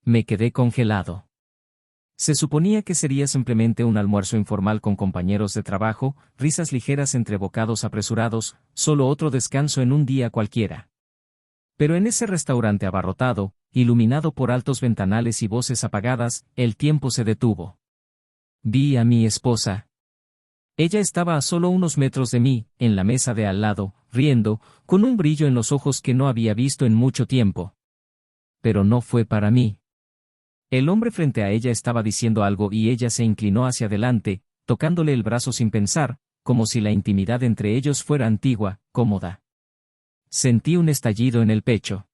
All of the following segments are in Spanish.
Me quedé congelado. Se suponía que sería simplemente un almuerzo informal con compañeros de trabajo, risas ligeras entre bocados apresurados, solo otro descanso en un día cualquiera. Pero en ese restaurante abarrotado, iluminado por altos ventanales y voces apagadas, el tiempo se detuvo. Vi a mi esposa. Ella estaba a solo unos metros de mí, en la mesa de al lado, riendo, con un brillo en los ojos que no había visto en mucho tiempo. Pero no fue para mí. El hombre frente a ella estaba diciendo algo y ella se inclinó hacia adelante, tocándole el brazo sin pensar, como si la intimidad entre ellos fuera antigua, cómoda. Sentí un estallido en el pecho.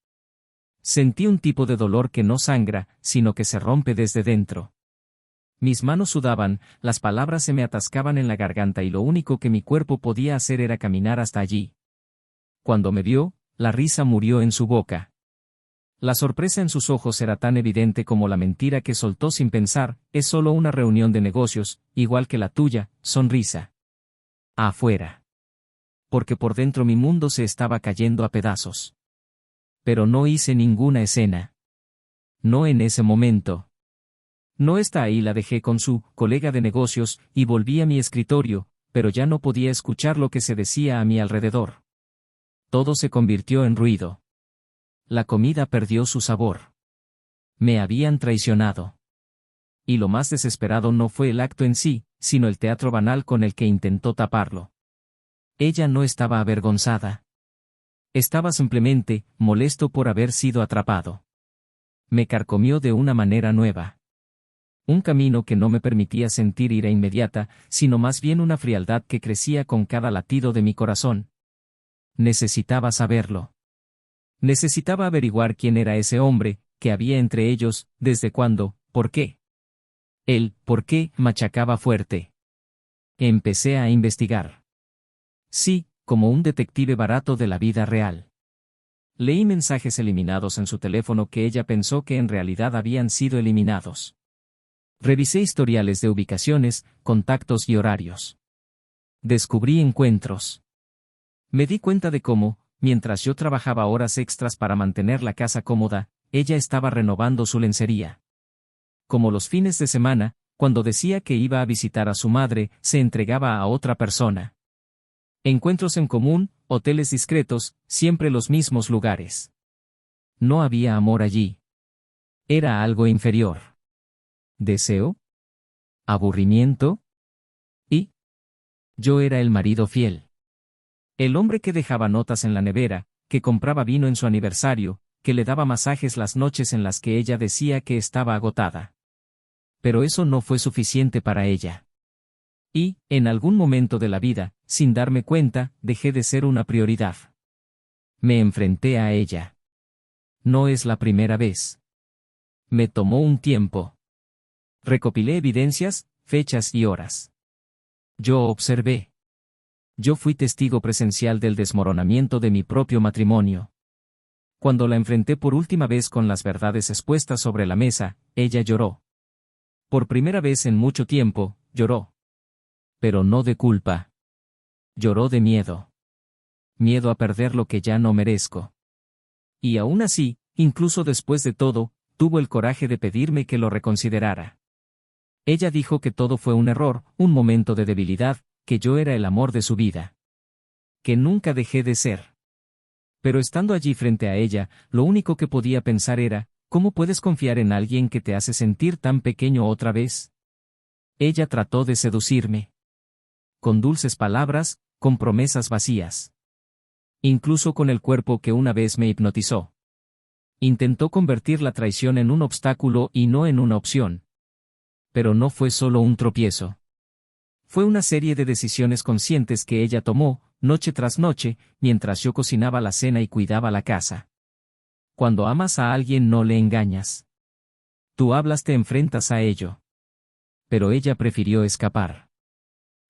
Sentí un tipo de dolor que no sangra, sino que se rompe desde dentro. Mis manos sudaban, las palabras se me atascaban en la garganta y lo único que mi cuerpo podía hacer era caminar hasta allí. Cuando me vio, la risa murió en su boca. La sorpresa en sus ojos era tan evidente como la mentira que soltó sin pensar, es solo una reunión de negocios, igual que la tuya, sonrisa. Afuera. Porque por dentro mi mundo se estaba cayendo a pedazos. Pero no hice ninguna escena. No en ese momento. No está ahí, la dejé con su colega de negocios y volví a mi escritorio, pero ya no podía escuchar lo que se decía a mi alrededor. Todo se convirtió en ruido. La comida perdió su sabor. Me habían traicionado. Y lo más desesperado no fue el acto en sí, sino el teatro banal con el que intentó taparlo. Ella no estaba avergonzada. Estaba simplemente molesto por haber sido atrapado. Me carcomió de una manera nueva. Un camino que no me permitía sentir ira inmediata, sino más bien una frialdad que crecía con cada latido de mi corazón. Necesitaba saberlo. Necesitaba averiguar quién era ese hombre, qué había entre ellos, desde cuándo, por qué. El por qué machacaba fuerte. Empecé a investigar. Sí, como un detective barato de la vida real. Leí mensajes eliminados en su teléfono que ella pensó que en realidad habían sido eliminados. Revisé historiales de ubicaciones, contactos y horarios. Descubrí encuentros. Me di cuenta de cómo, mientras yo trabajaba horas extras para mantener la casa cómoda, ella estaba renovando su lencería. Como los fines de semana, cuando decía que iba a visitar a su madre, se entregaba a otra persona. Encuentros en común, hoteles discretos, siempre los mismos lugares. No había amor allí. Era algo inferior. ¿Deseo? ¿Aburrimiento? ¿Y? Yo era el marido fiel. El hombre que dejaba notas en la nevera, que compraba vino en su aniversario, que le daba masajes las noches en las que ella decía que estaba agotada. Pero eso no fue suficiente para ella. Y, en algún momento de la vida, sin darme cuenta, dejé de ser una prioridad. Me enfrenté a ella. No es la primera vez. Me tomó un tiempo. Recopilé evidencias, fechas y horas. Yo observé. Yo fui testigo presencial del desmoronamiento de mi propio matrimonio. Cuando la enfrenté por última vez con las verdades expuestas sobre la mesa, ella lloró. Por primera vez en mucho tiempo, lloró. Pero no de culpa. Lloró de miedo. Miedo a perder lo que ya no merezco. Y aún así, incluso después de todo, tuvo el coraje de pedirme que lo reconsiderara. Ella dijo que todo fue un error, un momento de debilidad, que yo era el amor de su vida. Que nunca dejé de ser. Pero estando allí frente a ella, lo único que podía pensar era, ¿cómo puedes confiar en alguien que te hace sentir tan pequeño otra vez? Ella trató de seducirme. Con dulces palabras, con promesas vacías. Incluso con el cuerpo que una vez me hipnotizó. Intentó convertir la traición en un obstáculo y no en una opción. Pero no fue solo un tropiezo. Fue una serie de decisiones conscientes que ella tomó, noche tras noche, mientras yo cocinaba la cena y cuidaba la casa. Cuando amas a alguien no le engañas. Tú hablas, te enfrentas a ello. Pero ella prefirió escapar.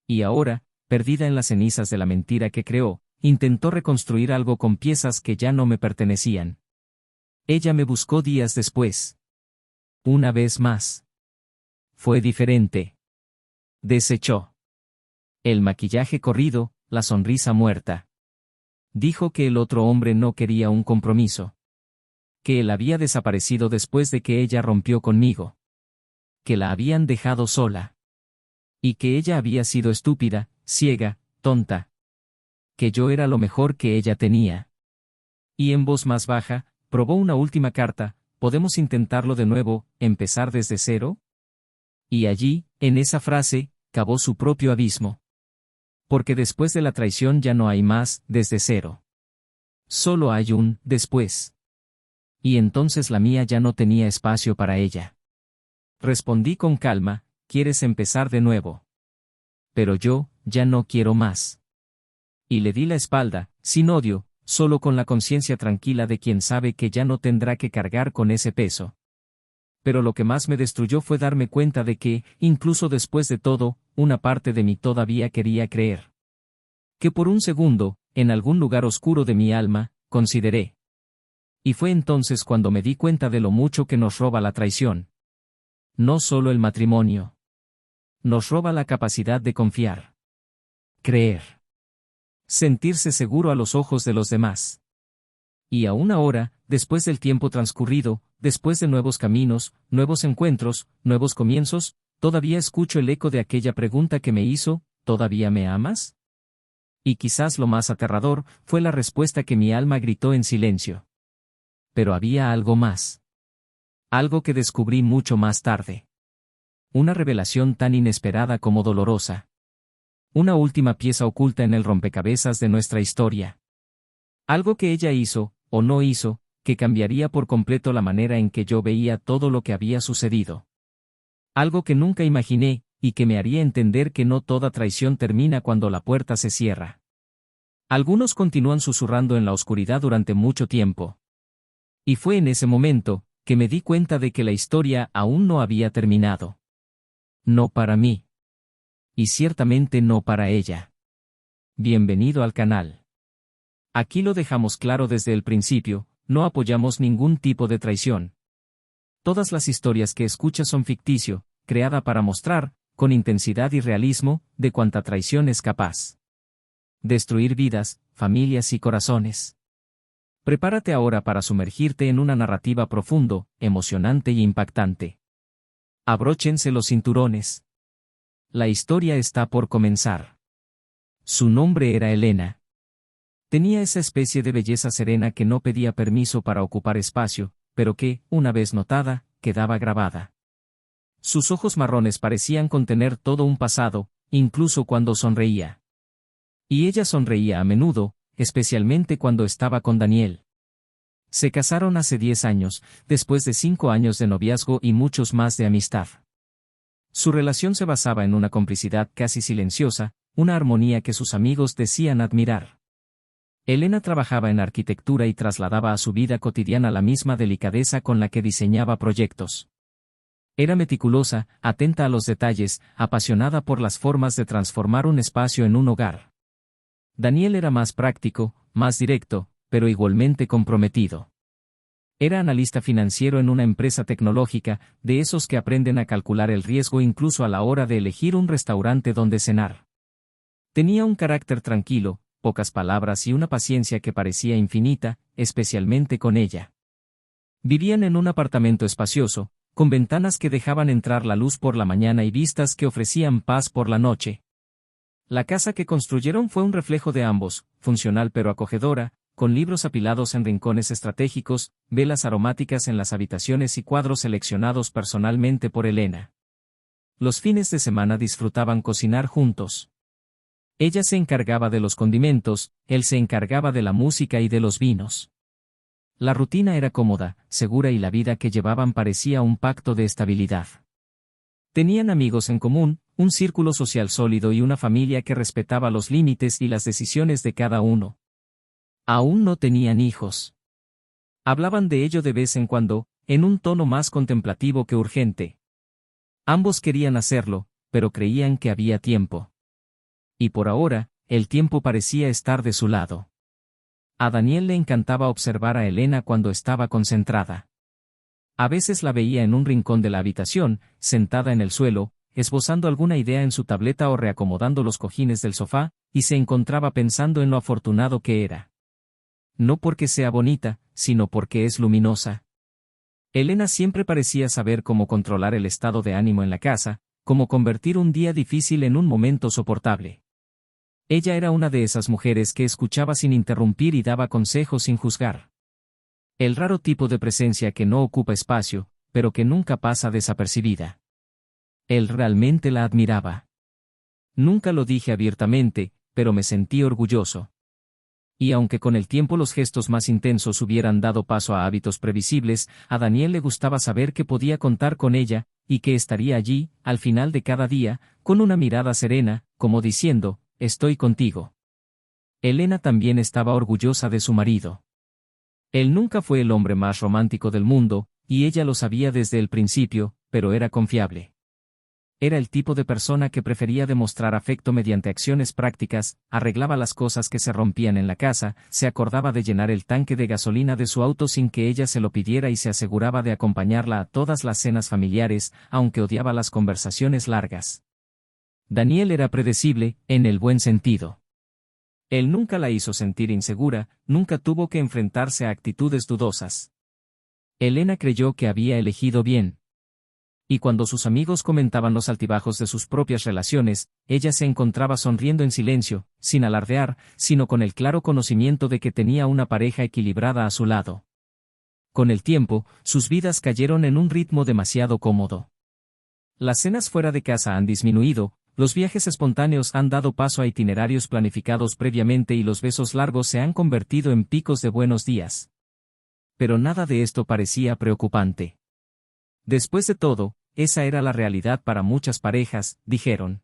Y ahora, perdida en las cenizas de la mentira que creó, intentó reconstruir algo con piezas que ya no me pertenecían. Ella me buscó días después. Una vez más. Fue diferente. Desechó el maquillaje corrido, la sonrisa muerta. Dijo que el otro hombre no quería un compromiso. que él había desaparecido después de que ella rompió conmigo. Que la habían dejado sola. Y que ella había sido estúpida, ciega, tonta. Que yo era lo mejor que ella tenía. Y en voz más baja, probó una última carta: ¿podemos intentarlo de nuevo, empezar desde cero? Y allí, en esa frase, cavó su propio abismo. Porque después de la traición ya no hay más desde cero. Solo hay un después. Y entonces la mía ya no tenía espacio para ella. Respondí con calma: ¿quieres empezar de nuevo? Pero yo, ya no quiero más. Y le di la espalda, sin odio, solo con la conciencia tranquila de quien sabe que ya no tendrá que cargar con ese peso. Pero lo que más me destruyó fue darme cuenta de que, incluso después de todo, una parte de mí todavía quería creer. Que por un segundo, en algún lugar oscuro de mi alma, consideré. Y fue entonces cuando me di cuenta de lo mucho que nos roba la traición. No solo el matrimonio. Nos roba la capacidad de confiar. Creer. Sentirse seguro a los ojos de los demás. Y aún ahora, después del tiempo transcurrido, después de nuevos caminos, nuevos encuentros, nuevos comienzos, todavía escucho el eco de aquella pregunta que me hizo: ¿todavía me amas? Y quizás lo más aterrador, fue la respuesta que mi alma gritó en silencio. Pero había algo más. Algo que descubrí mucho más tarde. Una revelación tan inesperada como dolorosa. Una última pieza oculta en el rompecabezas de nuestra historia. Algo que ella hizo, o no hizo, que cambiaría por completo la manera en que yo veía todo lo que había sucedido. Algo que nunca imaginé, y que me haría entender que no toda traición termina cuando la puerta se cierra. Algunos continúan susurrando en la oscuridad durante mucho tiempo. Y fue en ese momento, que me di cuenta de que la historia aún no había terminado. No para mí. Y ciertamente no para ella. Bienvenido al canal. Aquí lo dejamos claro desde el principio: no apoyamos ningún tipo de traición. Todas las historias que escuchas son ficticio, creada para mostrar, con intensidad y realismo, de cuánta traición es capaz. Destruir vidas, familias y corazones. Prepárate ahora para sumergirte en una narrativa profundo, emocionante y impactante. Abróchense los cinturones. La historia está por comenzar. Su nombre era Elena. Tenía esa especie de belleza serena que no pedía permiso para ocupar espacio, pero que, una vez notada, quedaba grabada. Sus ojos marrones parecían contener todo un pasado, incluso cuando sonreía. Y ella sonreía a menudo, especialmente cuando estaba con Daniel. Se casaron hace 10 años, después de 5 años de noviazgo y muchos más de amistad. Su relación se basaba en una complicidad casi silenciosa, una armonía que sus amigos decían admirar. Elena trabajaba en arquitectura y trasladaba a su vida cotidiana la misma delicadeza con la que diseñaba proyectos. Era meticulosa, atenta a los detalles, apasionada por las formas de transformar un espacio en un hogar. Daniel era más práctico, más directo, pero igualmente comprometido. Era analista financiero en una empresa tecnológica, de esos que aprenden a calcular el riesgo incluso a la hora de elegir un restaurante donde cenar. Tenía un carácter tranquilo, pocas palabras y una paciencia que parecía infinita, especialmente con ella. Vivían en un apartamento espacioso, con ventanas que dejaban entrar la luz por la mañana y vistas que ofrecían paz por la noche. La casa que construyeron fue un reflejo de ambos, funcional pero acogedora, con libros apilados en rincones estratégicos, velas aromáticas en las habitaciones y cuadros seleccionados personalmente por Elena. Los fines de semana disfrutaban cocinar juntos. Ella se encargaba de los condimentos, él se encargaba de la música y de los vinos. La rutina era cómoda, segura y la vida que llevaban parecía un pacto de estabilidad. Tenían amigos en común, un círculo social sólido y una familia que respetaba los límites y las decisiones de cada uno. Aún no tenían hijos. Hablaban de ello de vez en cuando, en un tono más contemplativo que urgente. Ambos querían hacerlo, pero creían que había tiempo. Y por ahora, el tiempo parecía estar de su lado. A Daniel le encantaba observar a Elena cuando estaba concentrada. A veces la veía en un rincón de la habitación, sentada en el suelo, esbozando alguna idea en su tableta o reacomodando los cojines del sofá, y se encontraba pensando en lo afortunado que era. No porque sea bonita, sino porque es luminosa. Elena siempre parecía saber cómo controlar el estado de ánimo en la casa, cómo convertir un día difícil en un momento soportable. Ella era una de esas mujeres que escuchaba sin interrumpir y daba consejos sin juzgar. El raro tipo de presencia que no ocupa espacio, pero que nunca pasa desapercibida. Él realmente la admiraba. Nunca lo dije abiertamente, pero me sentí orgulloso. Y aunque con el tiempo los gestos más intensos hubieran dado paso a hábitos previsibles, a Daniel le gustaba saber que podía contar con ella, y que estaría allí, al final de cada día, con una mirada serena, como diciendo, «Estoy contigo». Elena también estaba orgullosa de su marido. Él nunca fue el hombre más romántico del mundo, y ella lo sabía desde el principio, pero era confiable. Era el tipo de persona que prefería demostrar afecto mediante acciones prácticas, arreglaba las cosas que se rompían en la casa, se acordaba de llenar el tanque de gasolina de su auto sin que ella se lo pidiera y se aseguraba de acompañarla a todas las cenas familiares, aunque odiaba las conversaciones largas. Daniel era predecible, en el buen sentido. Él nunca la hizo sentir insegura, nunca tuvo que enfrentarse a actitudes dudosas. Elena creyó que había elegido bien. Y cuando sus amigos comentaban los altibajos de sus propias relaciones, ella se encontraba sonriendo en silencio, sin alardear, sino con el claro conocimiento de que tenía una pareja equilibrada a su lado. Con el tiempo, sus vidas cayeron en un ritmo demasiado cómodo. Las cenas fuera de casa han disminuido, los viajes espontáneos han dado paso a itinerarios planificados previamente y los besos largos se han convertido en picos de buenos días. Pero nada de esto parecía preocupante. Después de todo, esa era la realidad para muchas parejas, dijeron.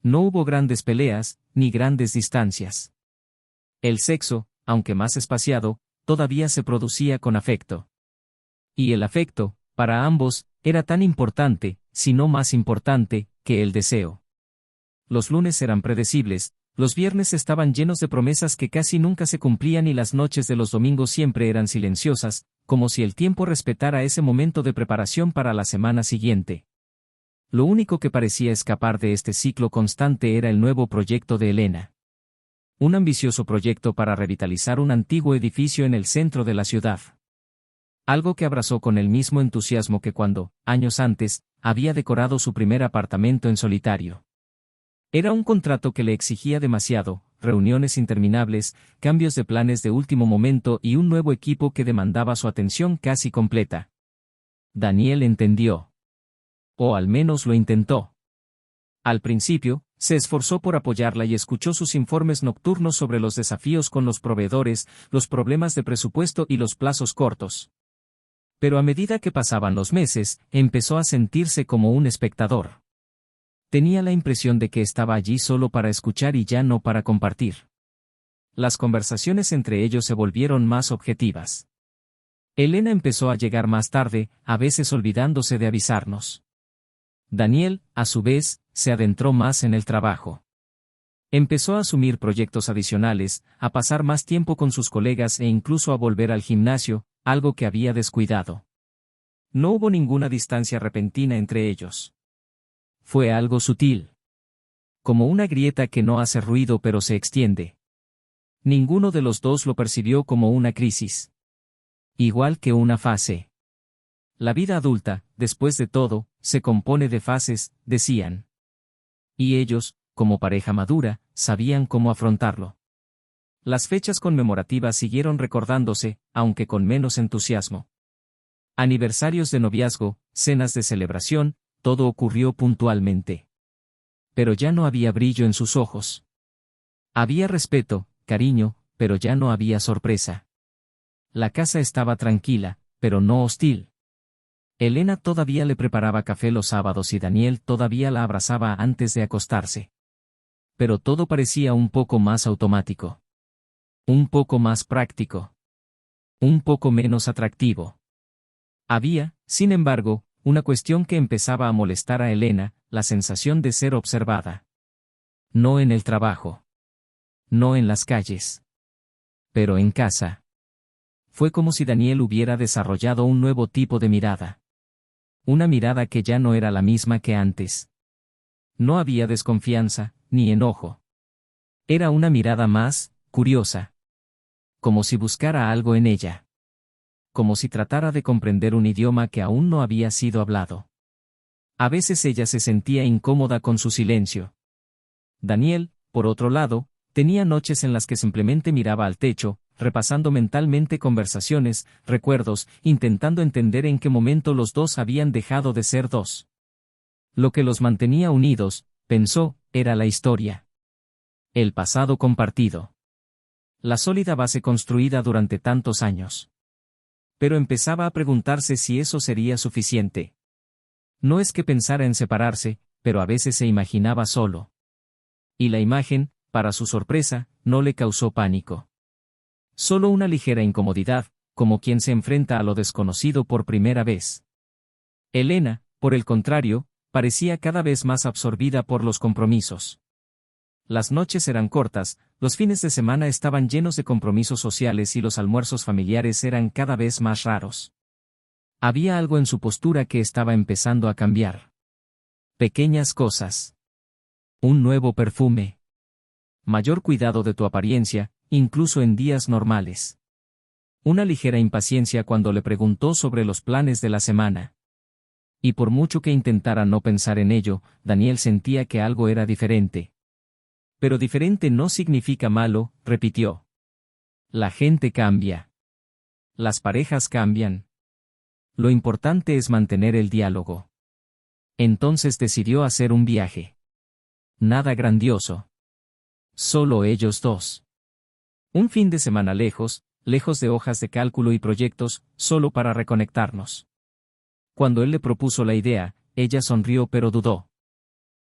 No hubo grandes peleas, ni grandes distancias. El sexo, aunque más espaciado, todavía se producía con afecto. Y el afecto, para ambos, era tan importante, si no más importante, que el deseo. Los lunes eran predecibles, los viernes estaban llenos de promesas que casi nunca se cumplían y las noches de los domingos siempre eran silenciosas, como si el tiempo respetara ese momento de preparación para la semana siguiente. Lo único que parecía escapar de este ciclo constante era el nuevo proyecto de Elena. Un ambicioso proyecto para revitalizar un antiguo edificio en el centro de la ciudad. Algo que abrazó con el mismo entusiasmo que cuando, años antes, había decorado su primer apartamento en solitario. Era un contrato que le exigía demasiado, reuniones interminables, cambios de planes de último momento y un nuevo equipo que demandaba su atención casi completa. Daniel entendió. O al menos lo intentó. Al principio, se esforzó por apoyarla y escuchó sus informes nocturnos sobre los desafíos con los proveedores, los problemas de presupuesto y los plazos cortos. Pero a medida que pasaban los meses, empezó a sentirse como un espectador. Tenía la impresión de que estaba allí solo para escuchar y ya no para compartir. Las conversaciones entre ellos se volvieron más objetivas. Elena empezó a llegar más tarde, a veces olvidándose de avisarnos. Daniel, a su vez, se adentró más en el trabajo. Empezó a asumir proyectos adicionales, a pasar más tiempo con sus colegas e incluso a volver al gimnasio, algo que había descuidado. No hubo ninguna distancia repentina entre ellos. Fue algo sutil. Como una grieta que no hace ruido pero se extiende. Ninguno de los dos lo percibió como una crisis. Igual que una fase. La vida adulta, después de todo, se compone de fases, decían. Y ellos, como pareja madura, sabían cómo afrontarlo. Las fechas conmemorativas siguieron recordándose, aunque con menos entusiasmo. Aniversarios de noviazgo, cenas de celebración, todo ocurrió puntualmente. Pero ya no había brillo en sus ojos. Había respeto, cariño, pero ya no había sorpresa. La casa estaba tranquila, pero no hostil. Elena todavía le preparaba café los sábados y Daniel todavía la abrazaba antes de acostarse. Pero todo parecía un poco más automático. Un poco más práctico. Un poco menos atractivo. Había, sin embargo, una cuestión que empezaba a molestar a Elena, la sensación de ser observada. No en el trabajo. No en las calles. Pero en casa. Fue como si Daniel hubiera desarrollado un nuevo tipo de mirada. Una mirada que ya no era la misma que antes. No había desconfianza, ni enojo. Era una mirada más, curiosa. Como si buscara algo en ella. como si tratara de comprender un idioma que aún no había sido hablado. A veces ella se sentía incómoda con su silencio. Daniel, por otro lado, tenía noches en las que simplemente miraba al techo, repasando mentalmente conversaciones, recuerdos, intentando entender en qué momento los dos habían dejado de ser dos. Lo que los mantenía unidos, pensó, era la historia. El pasado compartido. La sólida base construida durante tantos años. Pero empezaba a preguntarse si eso sería suficiente. No es que pensara en separarse, pero a veces se imaginaba solo. Y la imagen, para su sorpresa, no le causó pánico. Solo una ligera incomodidad, como quien se enfrenta a lo desconocido por primera vez. Elena, por el contrario, parecía cada vez más absorbida por los compromisos. Las noches eran cortas, los fines de semana estaban llenos de compromisos sociales y los almuerzos familiares eran cada vez más raros. Había algo en su postura que estaba empezando a cambiar. Pequeñas cosas. Un nuevo perfume. Mayor cuidado de tu apariencia, incluso en días normales. Una ligera impaciencia cuando le preguntó sobre los planes de la semana. Y por mucho que intentara no pensar en ello, Daniel sentía que algo era diferente. Pero diferente no significa malo, repitió. La gente cambia. Las parejas cambian. Lo importante es mantener el diálogo. Entonces decidió hacer un viaje. Nada grandioso. Solo ellos dos. Un fin de semana lejos de hojas de cálculo y proyectos, solo para reconectarnos. Cuando él le propuso la idea, ella sonrió pero dudó.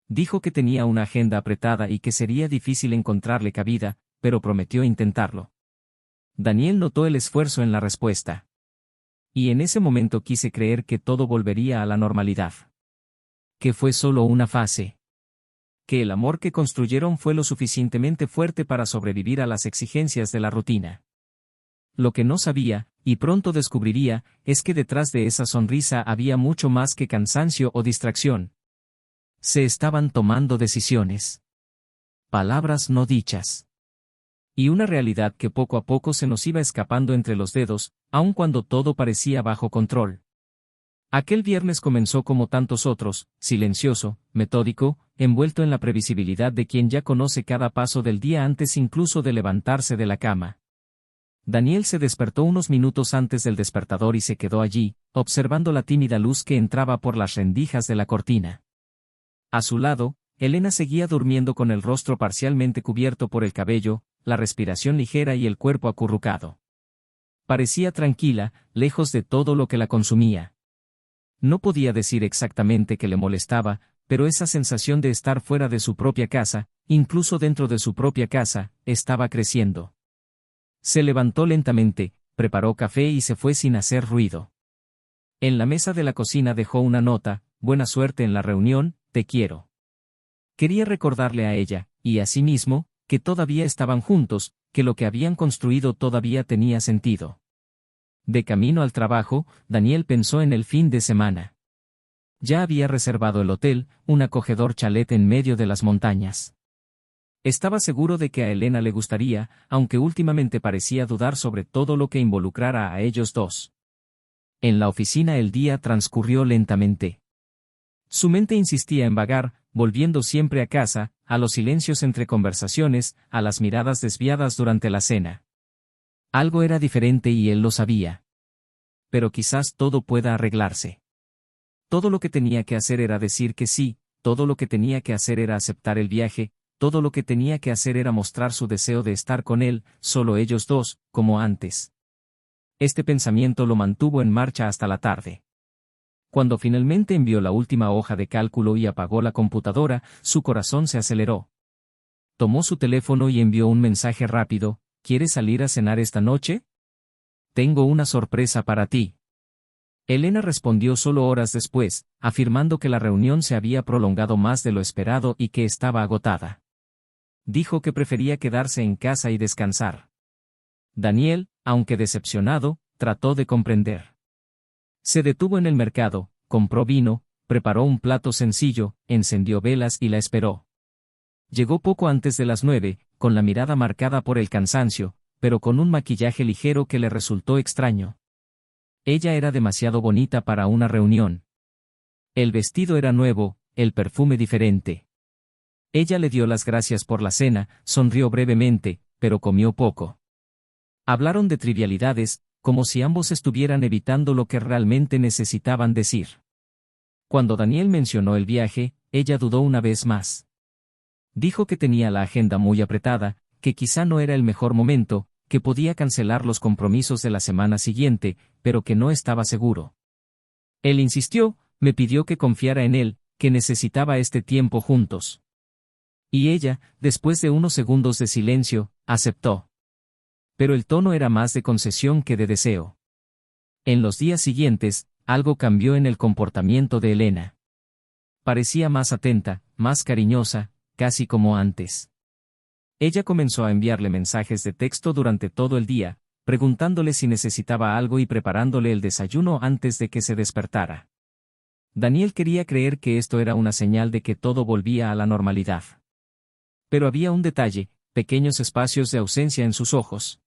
Dijo que tenía una agenda apretada y que sería difícil encontrarle cabida, pero prometió intentarlo. Daniel notó el esfuerzo en la respuesta. Y en ese momento quise creer que todo volvería a la normalidad. Que fue solo una fase. Que el amor que construyeron fue lo suficientemente fuerte para sobrevivir a las exigencias de la rutina. Lo que no sabía, y pronto descubriría, es que detrás de esa sonrisa había mucho más que cansancio o distracción. Se estaban tomando decisiones. Palabras no dichas. Y una realidad que poco a poco se nos iba escapando entre los dedos, aun cuando todo parecía bajo control. Aquel viernes comenzó como tantos otros, silencioso, metódico, envuelto en la previsibilidad de quien ya conoce cada paso del día antes incluso de levantarse de la cama. Daniel se despertó unos minutos antes del despertador y se quedó allí, observando la tímida luz que entraba por las rendijas de la cortina. A su lado, Elena seguía durmiendo con el rostro parcialmente cubierto por el cabello, la respiración ligera y el cuerpo acurrucado. Parecía tranquila, lejos de todo lo que la consumía. No podía decir exactamente qué le molestaba, pero esa sensación de estar fuera de su propia casa, incluso dentro de su propia casa, estaba creciendo. Se levantó lentamente, preparó café y se fue sin hacer ruido. En la mesa de la cocina dejó una nota: buena suerte en la reunión, te quiero. Quería recordarle a ella, y a sí mismo, que todavía estaban juntos, que lo que habían construido todavía tenía sentido. De camino al trabajo, Daniel pensó en el fin de semana. Ya había reservado el hotel, un acogedor chalet en medio de las montañas. Estaba seguro de que a Elena le gustaría, aunque últimamente parecía dudar sobre todo lo que involucrara a ellos dos. En la oficina el día transcurrió lentamente. Su mente insistía en vagar, volviendo siempre a casa, a los silencios entre conversaciones, a las miradas desviadas durante la cena. Algo era diferente y él lo sabía. Pero quizás todo pueda arreglarse. Todo lo que tenía que hacer era decir que sí, todo lo que tenía que hacer era aceptar el viaje, todo lo que tenía que hacer era mostrar su deseo de estar con él, solo ellos dos, como antes. Este pensamiento lo mantuvo en marcha hasta la tarde. Cuando finalmente envió la última hoja de cálculo y apagó la computadora, su corazón se aceleró. Tomó su teléfono y envió un mensaje rápido: ¿quieres salir a cenar esta noche? Tengo una sorpresa para ti. Elena respondió solo horas después, afirmando que la reunión se había prolongado más de lo esperado y que estaba agotada. Dijo que prefería quedarse en casa y descansar. Daniel, aunque decepcionado, trató de comprender. Se detuvo en el mercado, compró vino, preparó un plato sencillo, encendió velas y la esperó. Llegó poco antes de las 9, con la mirada marcada por el cansancio, pero con un maquillaje ligero que le resultó extraño. Ella era demasiado bonita para una reunión. El vestido era nuevo, el perfume diferente. Ella le dio las gracias por la cena, sonrió brevemente, pero comió poco. Hablaron de trivialidades, como si ambos estuvieran evitando lo que realmente necesitaban decir. Cuando Daniel mencionó el viaje, ella dudó una vez más. Dijo que tenía la agenda muy apretada, que quizá no era el mejor momento, que podía cancelar los compromisos de la semana siguiente, pero que no estaba seguro. Él insistió, me pidió que confiara en él, que necesitaba este tiempo juntos. Y ella, después de unos segundos de silencio, aceptó. Pero el tono era más de concesión que de deseo. En los días siguientes, algo cambió en el comportamiento de Elena. Parecía más atenta, más cariñosa, casi como antes. Ella comenzó a enviarle mensajes de texto durante todo el día, preguntándole si necesitaba algo y preparándole el desayuno antes de que se despertara. Daniel quería creer que esto era una señal de que todo volvía a la normalidad. Pero había un detalle, pequeños espacios de ausencia en sus ojos.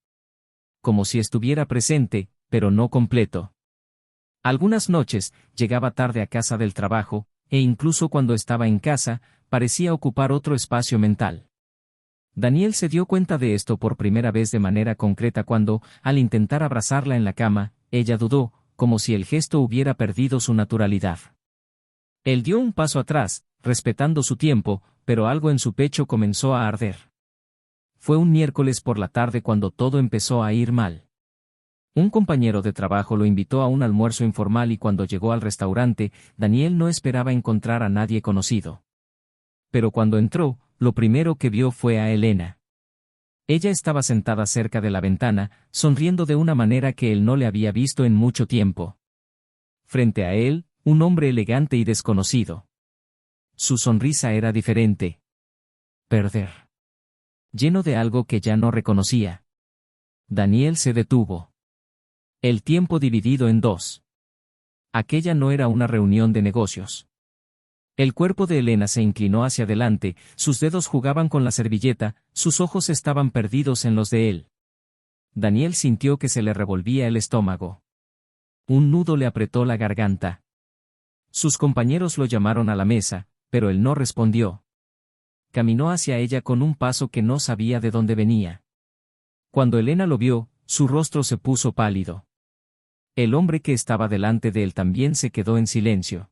Como si estuviera presente, pero no completo. Algunas noches, llegaba tarde a casa del trabajo, e incluso cuando estaba en casa, parecía ocupar otro espacio mental. Daniel se dio cuenta de esto por primera vez de manera concreta cuando, al intentar abrazarla en la cama, ella dudó, como si el gesto hubiera perdido su naturalidad. Él dio un paso atrás, respetando su tiempo, pero algo en su pecho comenzó a arder. Fue un miércoles por la tarde cuando todo empezó a ir mal. Un compañero de trabajo lo invitó a un almuerzo informal y cuando llegó al restaurante, Daniel no esperaba encontrar a nadie conocido. Pero cuando entró, lo primero que vio fue a Elena. Ella estaba sentada cerca de la ventana, sonriendo de una manera que él no le había visto en mucho tiempo. Frente a él, un hombre elegante y desconocido. Su sonrisa era diferente. Perder. Lleno de algo que ya no reconocía. Daniel se detuvo. El tiempo dividido en dos. Aquella no era una reunión de negocios. El cuerpo de Elena se inclinó hacia adelante, sus dedos jugaban con la servilleta, sus ojos estaban perdidos en los de él. Daniel sintió que se le revolvía el estómago. Un nudo le apretó la garganta. Sus compañeros lo llamaron a la mesa, pero él no respondió. Caminó hacia ella con un paso que no sabía de dónde venía. Cuando Elena lo vio, su rostro se puso pálido. El hombre que estaba delante de él también se quedó en silencio.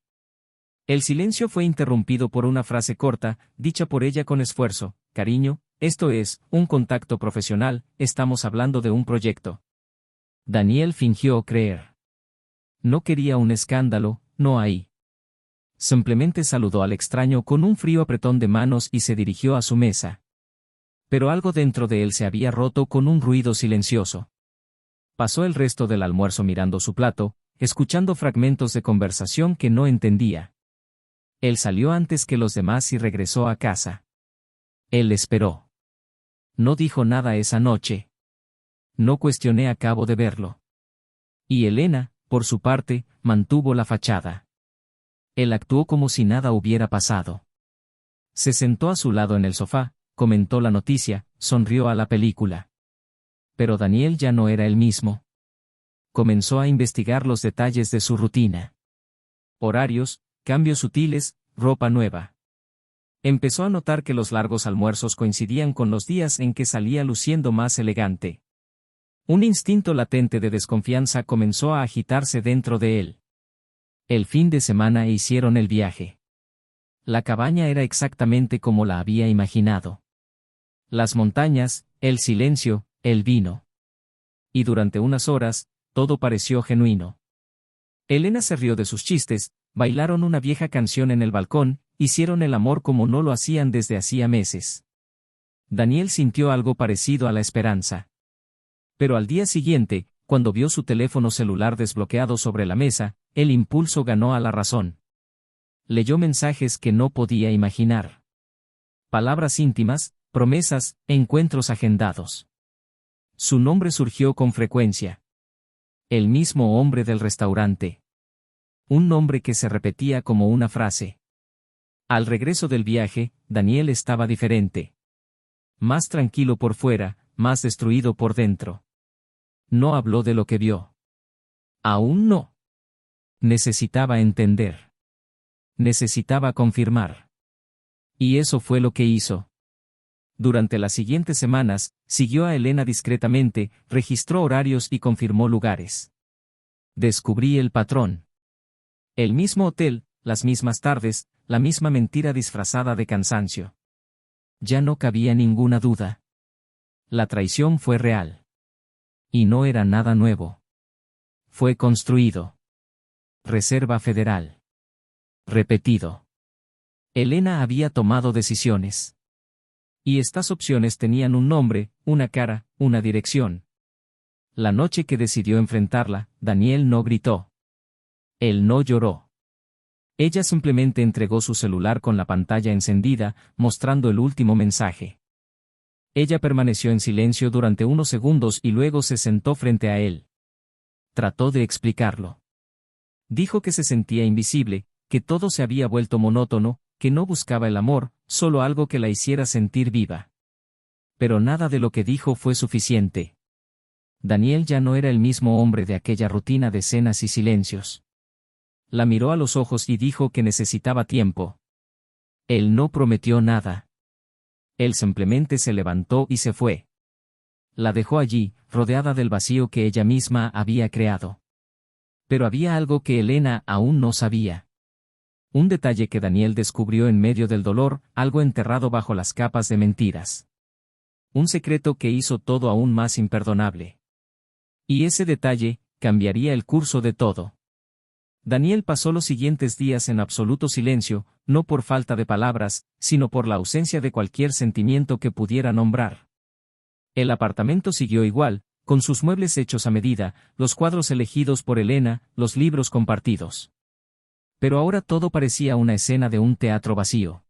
El silencio fue interrumpido por una frase corta, dicha por ella con esfuerzo: cariño, esto es, un contacto profesional, estamos hablando de un proyecto. Daniel fingió creer. No quería un escándalo, no ahí. Simplemente saludó al extraño con un frío apretón de manos y se dirigió a su mesa. Pero algo dentro de él se había roto con un ruido silencioso. Pasó el resto del almuerzo mirando su plato, escuchando fragmentos de conversación que no entendía. Él salió antes que los demás y regresó a casa. Él esperó. No dijo nada esa noche. No cuestioné a cabo de verlo. Y Elena, por su parte, mantuvo la fachada. Él actuó como si nada hubiera pasado. Se sentó a su lado en el sofá, comentó la noticia, sonrió a la película. Pero Daniel ya no era el mismo. Comenzó a investigar los detalles de su rutina. Horarios, cambios sutiles, ropa nueva. Empezó a notar que los largos almuerzos coincidían con los días en que salía luciendo más elegante. Un instinto latente de desconfianza comenzó a agitarse dentro de él. El fin de semana hicieron el viaje. La cabaña era exactamente como la había imaginado. Las montañas, el silencio, el vino. Y durante unas horas, todo pareció genuino. Elena se rió de sus chistes, bailaron una vieja canción en el balcón, hicieron el amor como no lo hacían desde hacía meses. Daniel sintió algo parecido a la esperanza. Pero al día siguiente, cuando vio su teléfono celular desbloqueado sobre la mesa, el impulso ganó a la razón. Leyó mensajes que no podía imaginar. Palabras íntimas, promesas, encuentros agendados. Su nombre surgió con frecuencia. El mismo hombre del restaurante. Un nombre que se repetía como una frase. Al regreso del viaje, Daniel estaba diferente. Más tranquilo por fuera, más destruido por dentro. No habló de lo que vio. Aún no. Necesitaba entender. Necesitaba confirmar. Y eso fue lo que hizo. Durante las siguientes semanas, siguió a Elena discretamente, registró horarios y confirmó lugares. Descubrí el patrón. El mismo hotel, las mismas tardes, la misma mentira disfrazada de cansancio. Ya no cabía ninguna duda. La traición fue real. Y no era nada nuevo. Fue construido. Reserva Federal. Repetido. Elena había tomado decisiones. Y estas opciones tenían un nombre, una cara, una dirección. La noche que decidió enfrentarla, Daniel no gritó. Él no lloró. Ella simplemente entregó su celular con la pantalla encendida, mostrando el último mensaje. Ella permaneció en silencio durante unos segundos y luego se sentó frente a él. Trató de explicarlo. Dijo que se sentía invisible, que todo se había vuelto monótono, que no buscaba el amor, solo algo que la hiciera sentir viva. Pero nada de lo que dijo fue suficiente. Daniel ya no era el mismo hombre de aquella rutina de cenas y silencios. La miró a los ojos y dijo que necesitaba tiempo. Él no prometió nada. Él simplemente se levantó y se fue. La dejó allí, rodeada del vacío que ella misma había creado. Pero había algo que Elena aún no sabía. Un detalle que Daniel descubrió en medio del dolor, algo enterrado bajo las capas de mentiras. Un secreto que hizo todo aún más imperdonable. Y ese detalle cambiaría el curso de todo. Daniel pasó los siguientes días en absoluto silencio, no por falta de palabras, sino por la ausencia de cualquier sentimiento que pudiera nombrar. El apartamento siguió igual, con sus muebles hechos a medida, los cuadros elegidos por Elena, los libros compartidos. Pero ahora todo parecía una escena de un teatro vacío.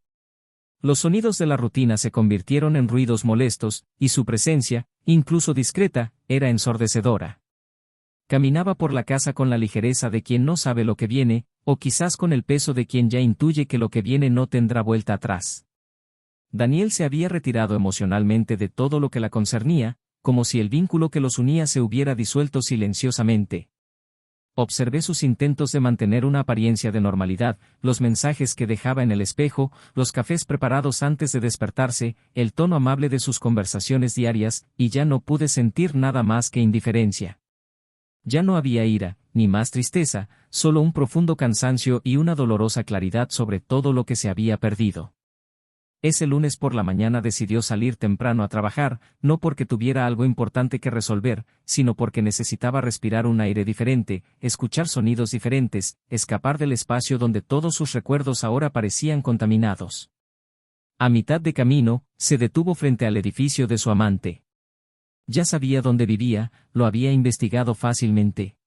Los sonidos de la rutina se convirtieron en ruidos molestos, y su presencia, incluso discreta, era ensordecedora. Caminaba por la casa con la ligereza de quien no sabe lo que viene, o quizás con el peso de quien ya intuye que lo que viene no tendrá vuelta atrás. Daniel se había retirado emocionalmente de todo lo que la concernía, como si el vínculo que los unía se hubiera disuelto silenciosamente. Observé sus intentos de mantener una apariencia de normalidad, los mensajes que dejaba en el espejo, los cafés preparados antes de despertarse, el tono amable de sus conversaciones diarias, y ya no pude sentir nada más que indiferencia. Ya no había ira, ni más tristeza, solo un profundo cansancio y una dolorosa claridad sobre todo lo que se había perdido. Ese lunes por la mañana decidió salir temprano a trabajar, no porque tuviera algo importante que resolver, sino porque necesitaba respirar un aire diferente, escuchar sonidos diferentes, escapar del espacio donde todos sus recuerdos ahora parecían contaminados. A mitad de camino, se detuvo frente al edificio de su amante. Ya sabía dónde vivía, lo había investigado fácilmente.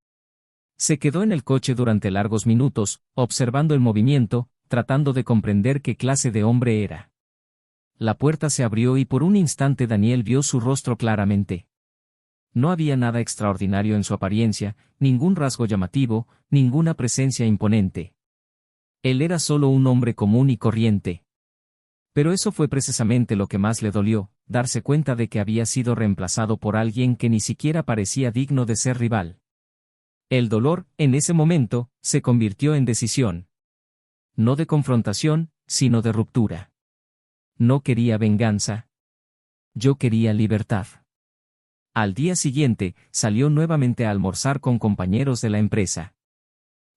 Se quedó en el coche durante largos minutos, observando el movimiento, tratando de comprender qué clase de hombre era. La puerta se abrió y por un instante Daniel vio su rostro claramente. No había nada extraordinario en su apariencia, ningún rasgo llamativo, ninguna presencia imponente. Él era solo un hombre común y corriente. Pero eso fue precisamente lo que más le dolió, darse cuenta de que había sido reemplazado por alguien que ni siquiera parecía digno de ser rival. El dolor, en ese momento, se convirtió en decisión. No de confrontación, sino de ruptura. No quería venganza. Yo quería libertad. Al día siguiente, salió nuevamente a almorzar con compañeros de la empresa.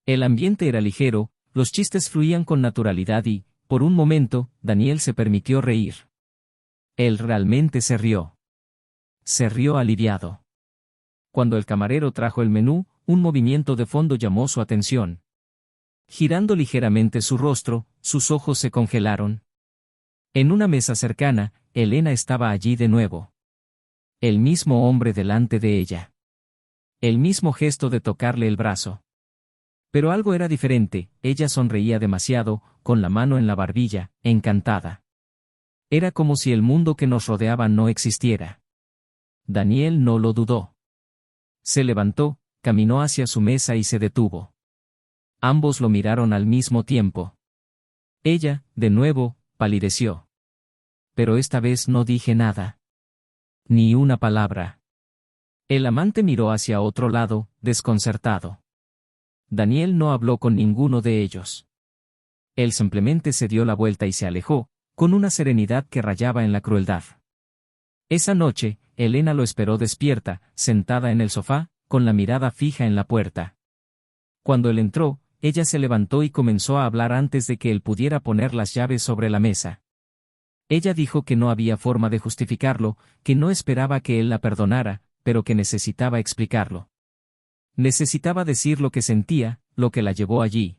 El ambiente era ligero, los chistes fluían con naturalidad y, por un momento, Daniel se permitió reír. Él realmente se rió. Se rió aliviado. Cuando el camarero trajo el menú, un movimiento de fondo llamó su atención. Girando ligeramente su rostro, sus ojos se congelaron. En una mesa cercana, Elena estaba allí de nuevo. El mismo hombre delante de ella. El mismo gesto de tocarle el brazo. Pero algo era diferente, ella sonreía demasiado, con la mano en la barbilla, encantada. Era como si el mundo que nos rodeaba no existiera. Daniel no lo dudó. Se levantó, caminó hacia su mesa y se detuvo. Ambos lo miraron al mismo tiempo. Ella, de nuevo, palideció. Pero esta vez no dije nada. Ni una palabra. El amante miró hacia otro lado, desconcertado. Daniel no habló con ninguno de ellos. Él simplemente se dio la vuelta y se alejó, con una serenidad que rayaba en la crueldad. Esa noche, Elena lo esperó despierta, sentada en el sofá, con la mirada fija en la puerta. Cuando él entró, ella se levantó y comenzó a hablar antes de que él pudiera poner las llaves sobre la mesa. Ella dijo que no había forma de justificarlo, que no esperaba que él la perdonara, pero que necesitaba explicarlo. Necesitaba decir lo que sentía, lo que la llevó allí.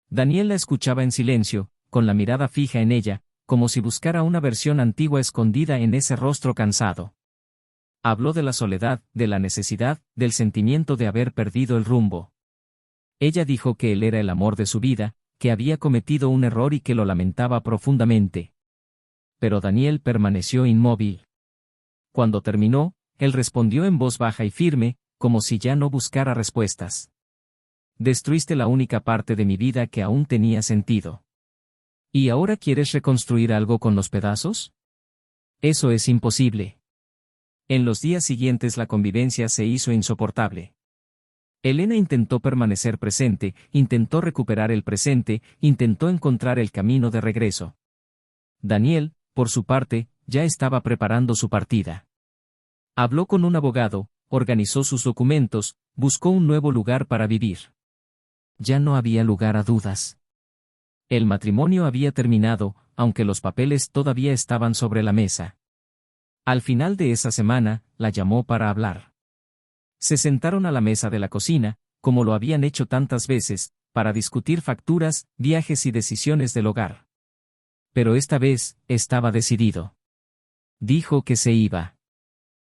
Daniel la escuchaba en silencio, con la mirada fija en ella, como si buscara una versión antigua escondida en ese rostro cansado. Habló de la soledad, de la necesidad, del sentimiento de haber perdido el rumbo. Ella dijo que él era el amor de su vida, que había cometido un error y que lo lamentaba profundamente. Pero Daniel permaneció inmóvil. Cuando terminó, él respondió en voz baja y firme, como si ya no buscara respuestas. Destruiste la única parte de mi vida que aún tenía sentido. ¿Y ahora quieres reconstruir algo con los pedazos? Eso es imposible. En los días siguientes la convivencia se hizo insoportable. Elena intentó permanecer presente, intentó recuperar el presente, intentó encontrar el camino de regreso. Daniel, por su parte, ya estaba preparando su partida. Habló con un abogado, organizó sus documentos, buscó un nuevo lugar para vivir. Ya no había lugar a dudas. El matrimonio había terminado, aunque los papeles todavía estaban sobre la mesa. Al final de esa semana, la llamó para hablar. Se sentaron a la mesa de la cocina, como lo habían hecho tantas veces, para discutir facturas, viajes y decisiones del hogar. Pero esta vez, estaba decidido. Dijo que se iba.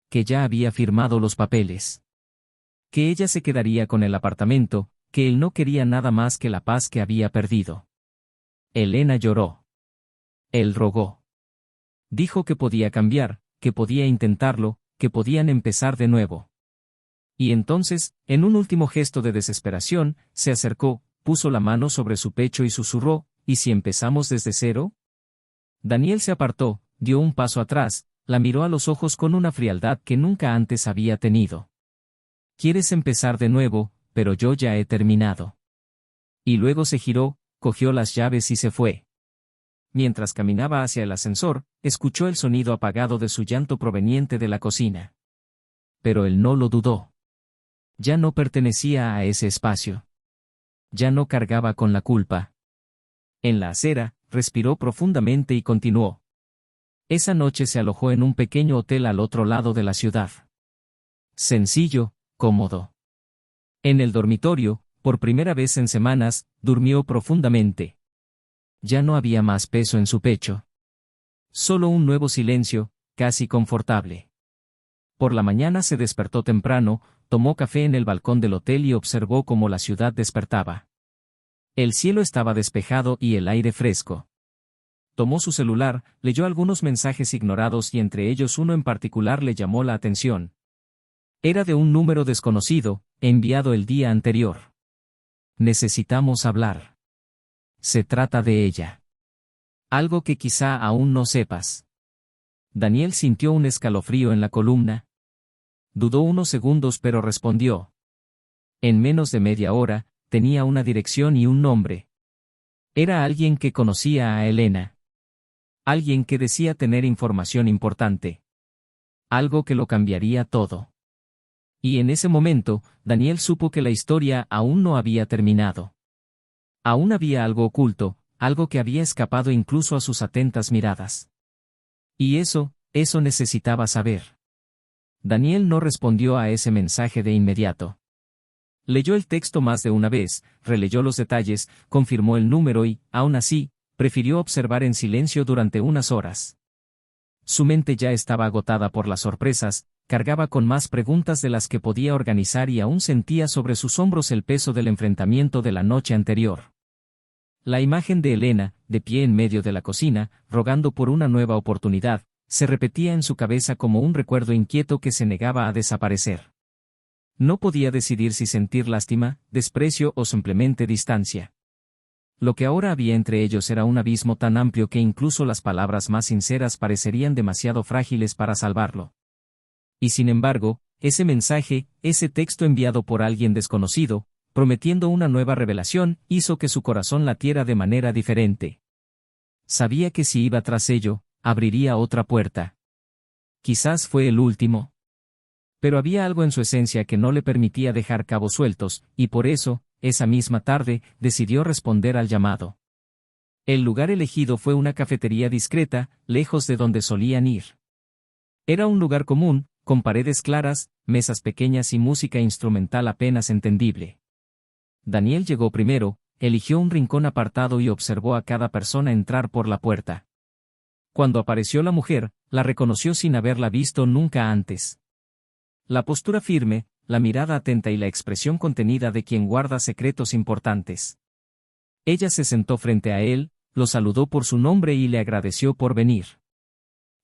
Que ya había firmado los papeles. Que ella se quedaría con el apartamento, que él no quería nada más que la paz que había perdido. Elena lloró. Él rogó. Dijo que podía cambiar, que podía intentarlo, que podían empezar de nuevo. Y entonces, en un último gesto de desesperación, se acercó, puso la mano sobre su pecho y susurró, ¿y si empezamos desde cero? Daniel se apartó, dio un paso atrás, la miró a los ojos con una frialdad que nunca antes había tenido. Quieres empezar de nuevo, pero yo ya he terminado. Y luego se giró, cogió las llaves y se fue. Mientras caminaba hacia el ascensor, escuchó el sonido apagado de su llanto proveniente de la cocina. Pero él no lo dudó. Ya no pertenecía a ese espacio. Ya no cargaba con la culpa. En la acera, respiró profundamente y continuó. Esa noche se alojó en un pequeño hotel al otro lado de la ciudad. Sencillo, cómodo. En el dormitorio, por primera vez en semanas, durmió profundamente. Ya no había más peso en su pecho. Solo un nuevo silencio, casi confortable. Por la mañana se despertó temprano, tomó café en el balcón del hotel y observó cómo la ciudad despertaba. El cielo estaba despejado y el aire fresco. Tomó su celular, leyó algunos mensajes ignorados y entre ellos uno en particular le llamó la atención. Era de un número desconocido, enviado el día anterior. Necesitamos hablar. Se trata de ella. Algo que quizá aún no sepas. Daniel sintió un escalofrío en la columna. Dudó unos segundos pero respondió. En menos de media hora, tenía una dirección y un nombre. Era alguien que conocía a Elena. Alguien que decía tener información importante. Algo que lo cambiaría todo. Y en ese momento, Daniel supo que la historia aún no había terminado. Aún había algo oculto, algo que había escapado incluso a sus atentas miradas. Y eso necesitaba saber. Daniel no respondió a ese mensaje de inmediato. Leyó el texto más de una vez, releyó los detalles, confirmó el número y, aún así, prefirió observar en silencio durante unas horas. Su mente ya estaba agotada por las sorpresas, cargaba con más preguntas de las que podía organizar y aún sentía sobre sus hombros el peso del enfrentamiento de la noche anterior. La imagen de Elena, de pie en medio de la cocina, rogando por una nueva oportunidad, se repetía en su cabeza como un recuerdo inquieto que se negaba a desaparecer. No podía decidir si sentir lástima, desprecio o simplemente distancia. Lo que ahora había entre ellos era un abismo tan amplio que incluso las palabras más sinceras parecerían demasiado frágiles para salvarlo. Y sin embargo, ese mensaje, ese texto enviado por alguien desconocido, prometiendo una nueva revelación, hizo que su corazón latiera de manera diferente. Sabía que si iba tras ello, abriría otra puerta. Quizás fue el último. Pero había algo en su esencia que no le permitía dejar cabos sueltos, y por eso, esa misma tarde, decidió responder al llamado. El lugar elegido fue una cafetería discreta, lejos de donde solían ir. Era un lugar común, con paredes claras, mesas pequeñas y música instrumental apenas entendible. Daniel llegó primero, eligió un rincón apartado y observó a cada persona entrar por la puerta. Cuando apareció la mujer, la reconoció sin haberla visto nunca antes. La postura firme, la mirada atenta y la expresión contenida de quien guarda secretos importantes. Ella se sentó frente a él, lo saludó por su nombre y le agradeció por venir.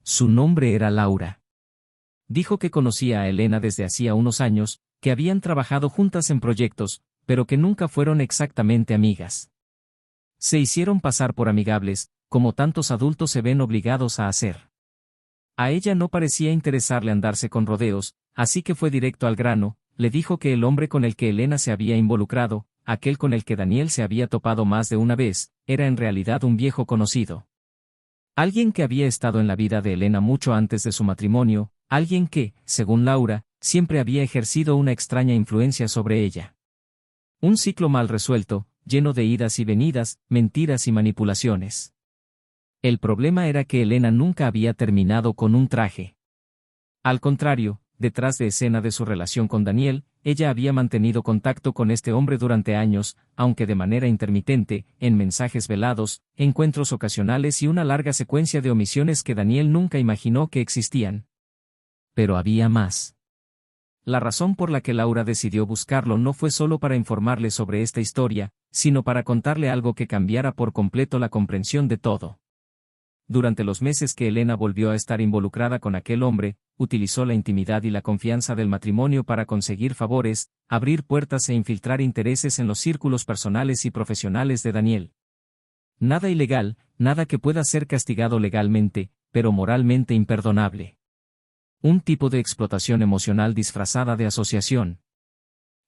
Su nombre era Laura. Dijo que conocía a Elena desde hacía unos años, que habían trabajado juntas en proyectos, pero que nunca fueron exactamente amigas. Se hicieron pasar por amigables, como tantos adultos se ven obligados a hacer. A ella no parecía interesarle andarse con rodeos, así que fue directo al grano, le dijo que el hombre con el que Elena se había involucrado, aquel con el que Daniel se había topado más de una vez, era en realidad un viejo conocido. Alguien que había estado en la vida de Elena mucho antes de su matrimonio, alguien que, según Laura, siempre había ejercido una extraña influencia sobre ella. Un ciclo mal resuelto, lleno de idas y venidas, mentiras y manipulaciones. El problema era que Elena nunca había terminado con un traje. Al contrario, detrás de escena de su relación con Daniel, ella había mantenido contacto con este hombre durante años, aunque de manera intermitente, en mensajes velados, encuentros ocasionales y una larga secuencia de omisiones que Daniel nunca imaginó que existían. Pero había más. La razón por la que Laura decidió buscarlo no fue solo para informarle sobre esta historia, sino para contarle algo que cambiara por completo la comprensión de todo. Durante los meses que Elena volvió a estar involucrada con aquel hombre, utilizó la intimidad y la confianza del matrimonio para conseguir favores, abrir puertas e infiltrar intereses en los círculos personales y profesionales de Daniel. Nada ilegal, nada que pueda ser castigado legalmente, pero moralmente imperdonable. Un tipo de explotación emocional disfrazada de asociación.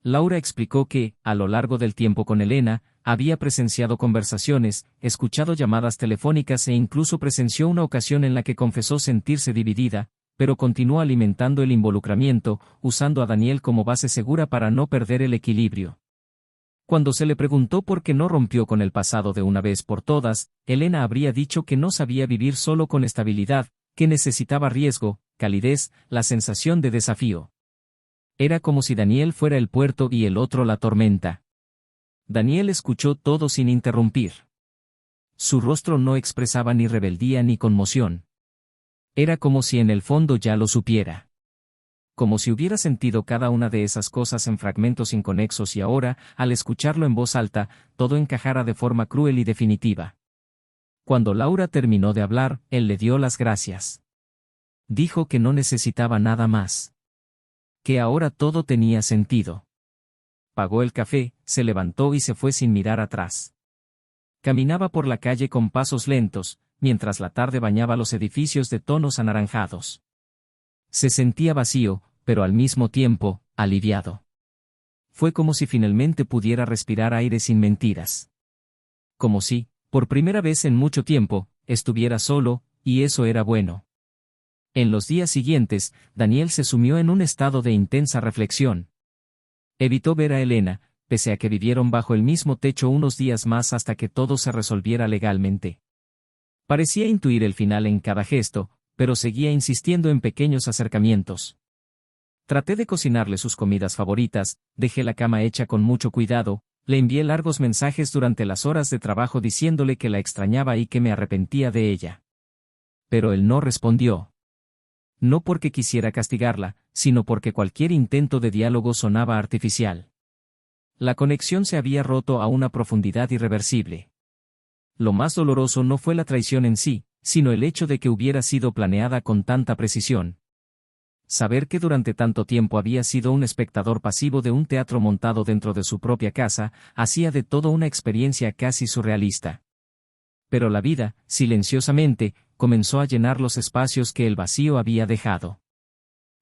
Laura explicó que, a lo largo del tiempo con Elena, había presenciado conversaciones, escuchado llamadas telefónicas e incluso presenció una ocasión en la que confesó sentirse dividida, pero continuó alimentando el involucramiento, usando a Daniel como base segura para no perder el equilibrio. Cuando se le preguntó por qué no rompió con el pasado de una vez por todas, Elena habría dicho que no sabía vivir solo con estabilidad, que necesitaba riesgo, calidez, la sensación de desafío. Era como si Daniel fuera el puerto y el otro la tormenta. Daniel escuchó todo sin interrumpir. Su rostro no expresaba ni rebeldía ni conmoción. Era como si en el fondo ya lo supiera. Como si hubiera sentido cada una de esas cosas en fragmentos inconexos y ahora, al escucharlo en voz alta, todo encajara de forma cruel y definitiva. Cuando Laura terminó de hablar, él le dio las gracias. Dijo que no necesitaba nada más. Que ahora todo tenía sentido. Pagó el café, se levantó y se fue sin mirar atrás. Caminaba por la calle con pasos lentos, mientras la tarde bañaba los edificios de tonos anaranjados. Se sentía vacío, pero al mismo tiempo, aliviado. Fue como si finalmente pudiera respirar aire sin mentiras. Como si, por primera vez en mucho tiempo, estuviera solo, y eso era bueno. En los días siguientes, Daniel se sumió en un estado de intensa reflexión. Evitó ver a Elena, pese a que vivieron bajo el mismo techo unos días más hasta que todo se resolviera legalmente. Parecía intuir el final en cada gesto, pero seguía insistiendo en pequeños acercamientos. Traté de cocinarle sus comidas favoritas, dejé la cama hecha con mucho cuidado, le envié largos mensajes durante las horas de trabajo diciéndole que la extrañaba y que me arrepentía de ella. Pero él no respondió. No porque quisiera castigarla, sino porque cualquier intento de diálogo sonaba artificial. La conexión se había roto a una profundidad irreversible. Lo más doloroso no fue la traición en sí, sino el hecho de que hubiera sido planeada con tanta precisión. Saber que durante tanto tiempo había sido un espectador pasivo de un teatro montado dentro de su propia casa, hacía de todo una experiencia casi surrealista. Pero la vida, silenciosamente, comenzó a llenar los espacios que el vacío había dejado.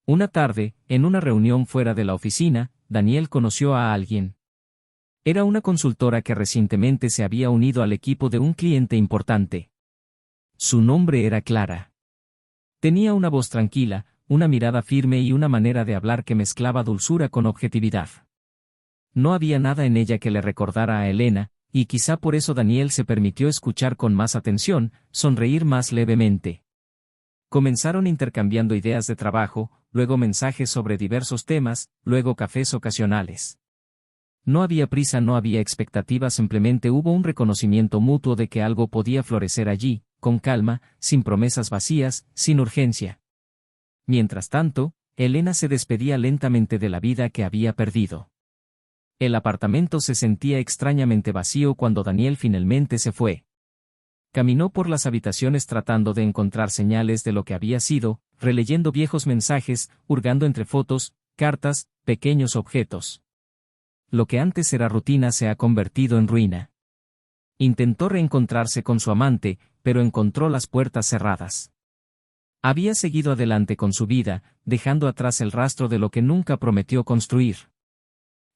Una tarde, en una reunión fuera de la oficina, Daniel conoció a alguien. Era una consultora que recientemente se había unido al equipo de un cliente importante. Su nombre era Clara. Tenía una voz tranquila, una mirada firme y una manera de hablar que mezclaba dulzura con objetividad. No había nada en ella que le recordara a Elena, y quizá por eso Daniel se permitió escuchar con más atención, sonreír más levemente. Comenzaron intercambiando ideas de trabajo, luego mensajes sobre diversos temas, luego cafés ocasionales. No había prisa, no había expectativa, simplemente hubo un reconocimiento mutuo de que algo podía florecer allí, con calma, sin promesas vacías, sin urgencia. Mientras tanto, Elena se despedía lentamente de la vida que había perdido. El apartamento se sentía extrañamente vacío cuando Daniel finalmente se fue. Caminó por las habitaciones tratando de encontrar señales de lo que había sido, releyendo viejos mensajes, hurgando entre fotos, cartas, pequeños objetos. Lo que antes era rutina se ha convertido en ruina. Intentó reencontrarse con su amante, pero encontró las puertas cerradas. Había seguido adelante con su vida, dejando atrás el rastro de lo que nunca prometió construir.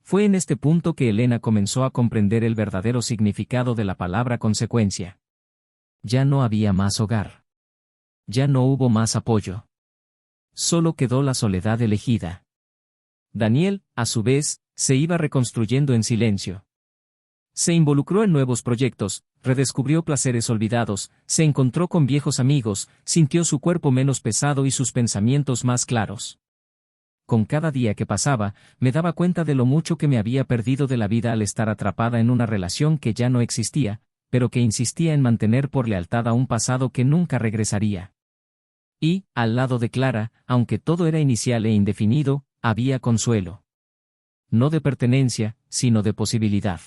Fue en este punto que Elena comenzó a comprender el verdadero significado de la palabra consecuencia. Ya no había más hogar. Ya no hubo más apoyo. Solo quedó la soledad elegida. Daniel, a su vez, se iba reconstruyendo en silencio. Se involucró en nuevos proyectos, redescubrió placeres olvidados, se encontró con viejos amigos, sintió su cuerpo menos pesado y sus pensamientos más claros. Con cada día que pasaba, me daba cuenta de lo mucho que me había perdido de la vida al estar atrapada en una relación que ya no existía, pero que insistía en mantener por lealtad a un pasado que nunca regresaría. Y, al lado de Clara, aunque todo era inicial e indefinido, había consuelo. No de pertenencia, sino de posibilidad.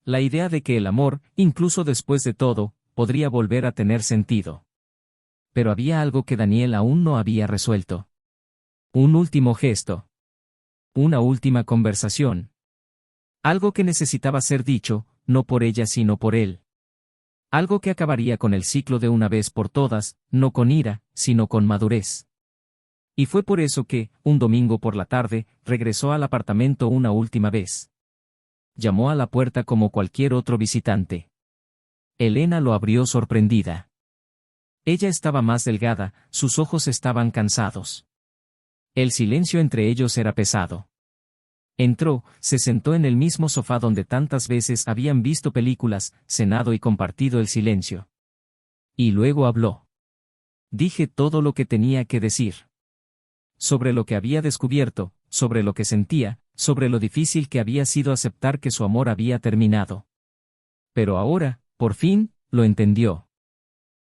La idea de que el amor, incluso después de todo, podría volver a tener sentido. Pero había algo que Daniel aún no había resuelto. Un último gesto. Una última conversación. Algo que necesitaba ser dicho, no por ella sino por él. Algo que acabaría con el ciclo de una vez por todas, no con ira, sino con madurez. Y fue por eso que, un domingo por la tarde, regresó al apartamento una última vez. Llamó a la puerta como cualquier otro visitante. Elena lo abrió sorprendida. Ella estaba más delgada, sus ojos estaban cansados. El silencio entre ellos era pesado. Entró, se sentó en el mismo sofá donde tantas veces habían visto películas, cenado y compartido el silencio. Y luego habló. Dije todo lo que tenía que decir. Sobre lo que había descubierto, sobre lo que sentía, sobre lo difícil que había sido aceptar que su amor había terminado. Pero ahora, por fin, lo entendió.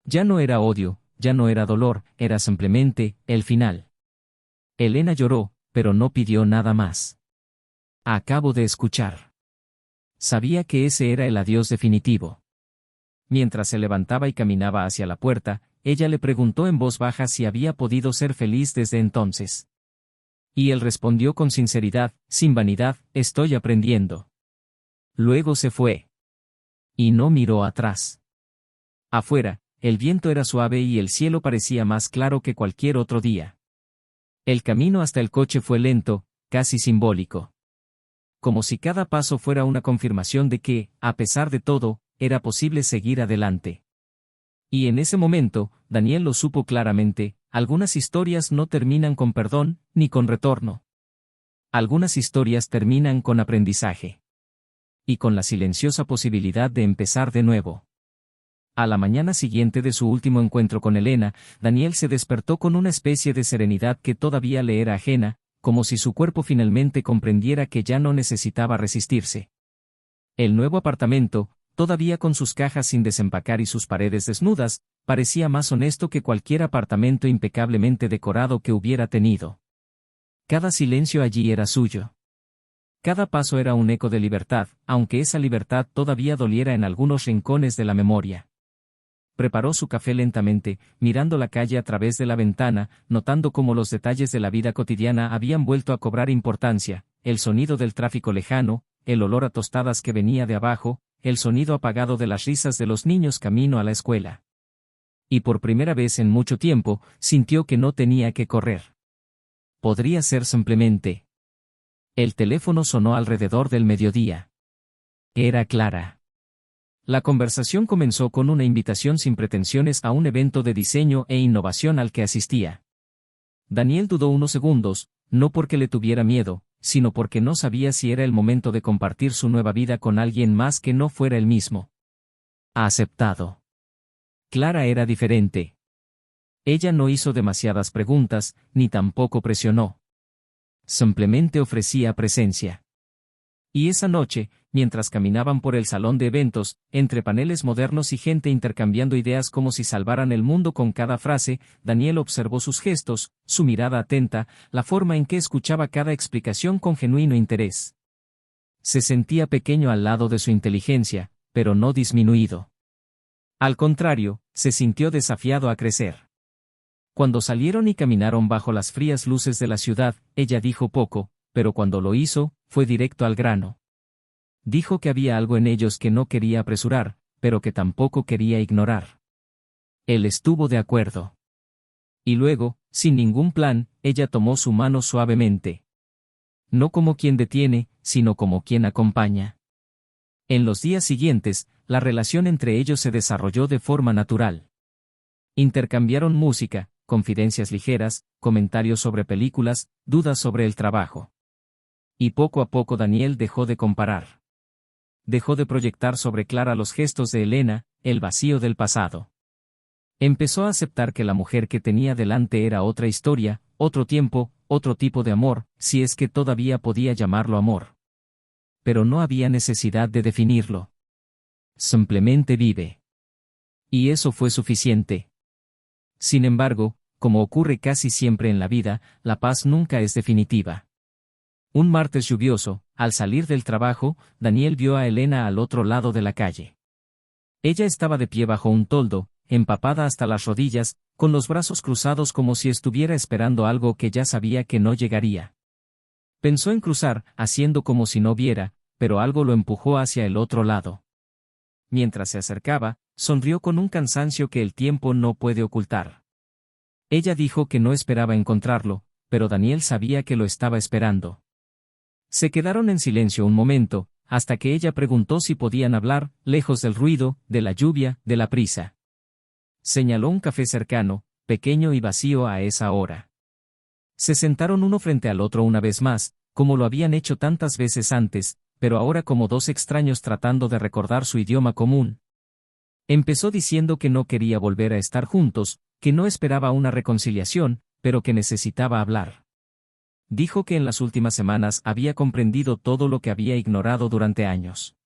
Ya no era odio, ya no era dolor, era simplemente, el final. Elena lloró, pero no pidió nada más. Acabo de escuchar. Sabía que ese era el adiós definitivo. Mientras se levantaba y caminaba hacia la puerta, ella le preguntó en voz baja si había podido ser feliz desde entonces. Y él respondió con sinceridad, sin vanidad, estoy aprendiendo. Luego se fue. Y no miró atrás. Afuera, el viento era suave y el cielo parecía más claro que cualquier otro día. El camino hasta el coche fue lento, casi simbólico. Como si cada paso fuera una confirmación de que, a pesar de todo, era posible seguir adelante. Y en ese momento, Daniel lo supo claramente, algunas historias no terminan con perdón, ni con retorno. Algunas historias terminan con aprendizaje. Y con la silenciosa posibilidad de empezar de nuevo. A la mañana siguiente de su último encuentro con Elena, Daniel se despertó con una especie de serenidad que todavía le era ajena, como si su cuerpo finalmente comprendiera que ya no necesitaba resistirse. El nuevo apartamento, todavía con sus cajas sin desempacar y sus paredes desnudas, parecía más honesto que cualquier apartamento impecablemente decorado que hubiera tenido. Cada silencio allí era suyo. Cada paso era un eco de libertad, aunque esa libertad todavía doliera en algunos rincones de la memoria. Preparó su café lentamente, mirando la calle a través de la ventana, notando cómo los detalles de la vida cotidiana habían vuelto a cobrar importancia, el sonido del tráfico lejano, el olor a tostadas que venía de abajo, el sonido apagado de las risas de los niños camino a la escuela. Y por primera vez en mucho tiempo, sintió que no tenía que correr. Podría ser simplemente. El teléfono sonó alrededor del mediodía. Era Clara. La conversación comenzó con una invitación sin pretensiones a un evento de diseño e innovación al que asistía. Daniel dudó unos segundos, no porque le tuviera miedo, sino porque no sabía si era el momento de compartir su nueva vida con alguien más que no fuera él mismo. Aceptado. Clara era diferente. Ella no hizo demasiadas preguntas, ni tampoco presionó. Simplemente ofrecía presencia. Y esa noche, mientras caminaban por el salón de eventos, entre paneles modernos y gente intercambiando ideas como si salvaran el mundo con cada frase, Daniel observó sus gestos, su mirada atenta, la forma en que escuchaba cada explicación con genuino interés. Se sentía pequeño al lado de su inteligencia, pero no disminuido. Al contrario, se sintió desafiado a crecer. Cuando salieron y caminaron bajo las frías luces de la ciudad, ella dijo poco, pero cuando lo hizo, fue directo al grano. Dijo que había algo en ellos que no quería apresurar, pero que tampoco quería ignorar. Él estuvo de acuerdo. Y luego, sin ningún plan, ella tomó su mano suavemente. No como quien detiene, sino como quien acompaña. En los días siguientes, la relación entre ellos se desarrolló de forma natural. Intercambiaron música, confidencias ligeras, comentarios sobre películas, dudas sobre el trabajo. Y poco a poco Daniel dejó de comparar. Dejó de proyectar sobre Clara los gestos de Elena, el vacío del pasado. Empezó a aceptar que la mujer que tenía delante era otra historia, otro tiempo, otro tipo de amor, si es que todavía podía llamarlo amor. Pero no había necesidad de definirlo. Simplemente vive. Y eso fue suficiente. Sin embargo, como ocurre casi siempre en la vida, la paz nunca es definitiva. Un martes lluvioso, al salir del trabajo, Daniel vio a Elena al otro lado de la calle. Ella estaba de pie bajo un toldo, empapada hasta las rodillas, con los brazos cruzados como si estuviera esperando algo que ya sabía que no llegaría. Pensó en cruzar, haciendo como si no viera, pero algo lo empujó hacia el otro lado. Mientras se acercaba, sonrió con un cansancio que el tiempo no puede ocultar. Ella dijo que no esperaba encontrarlo, pero Daniel sabía que lo estaba esperando. Se quedaron en silencio un momento, hasta que ella preguntó si podían hablar, lejos del ruido, de la lluvia, de la prisa. Señaló un café cercano, pequeño y vacío a esa hora. Se sentaron uno frente al otro una vez más, como lo habían hecho tantas veces antes, pero ahora como dos extraños tratando de recordar su idioma común. Empezó diciendo que no quería volver a estar juntos, que no esperaba una reconciliación, pero que necesitaba hablar. Dijo que en las últimas semanas había comprendido todo lo que había ignorado durante años.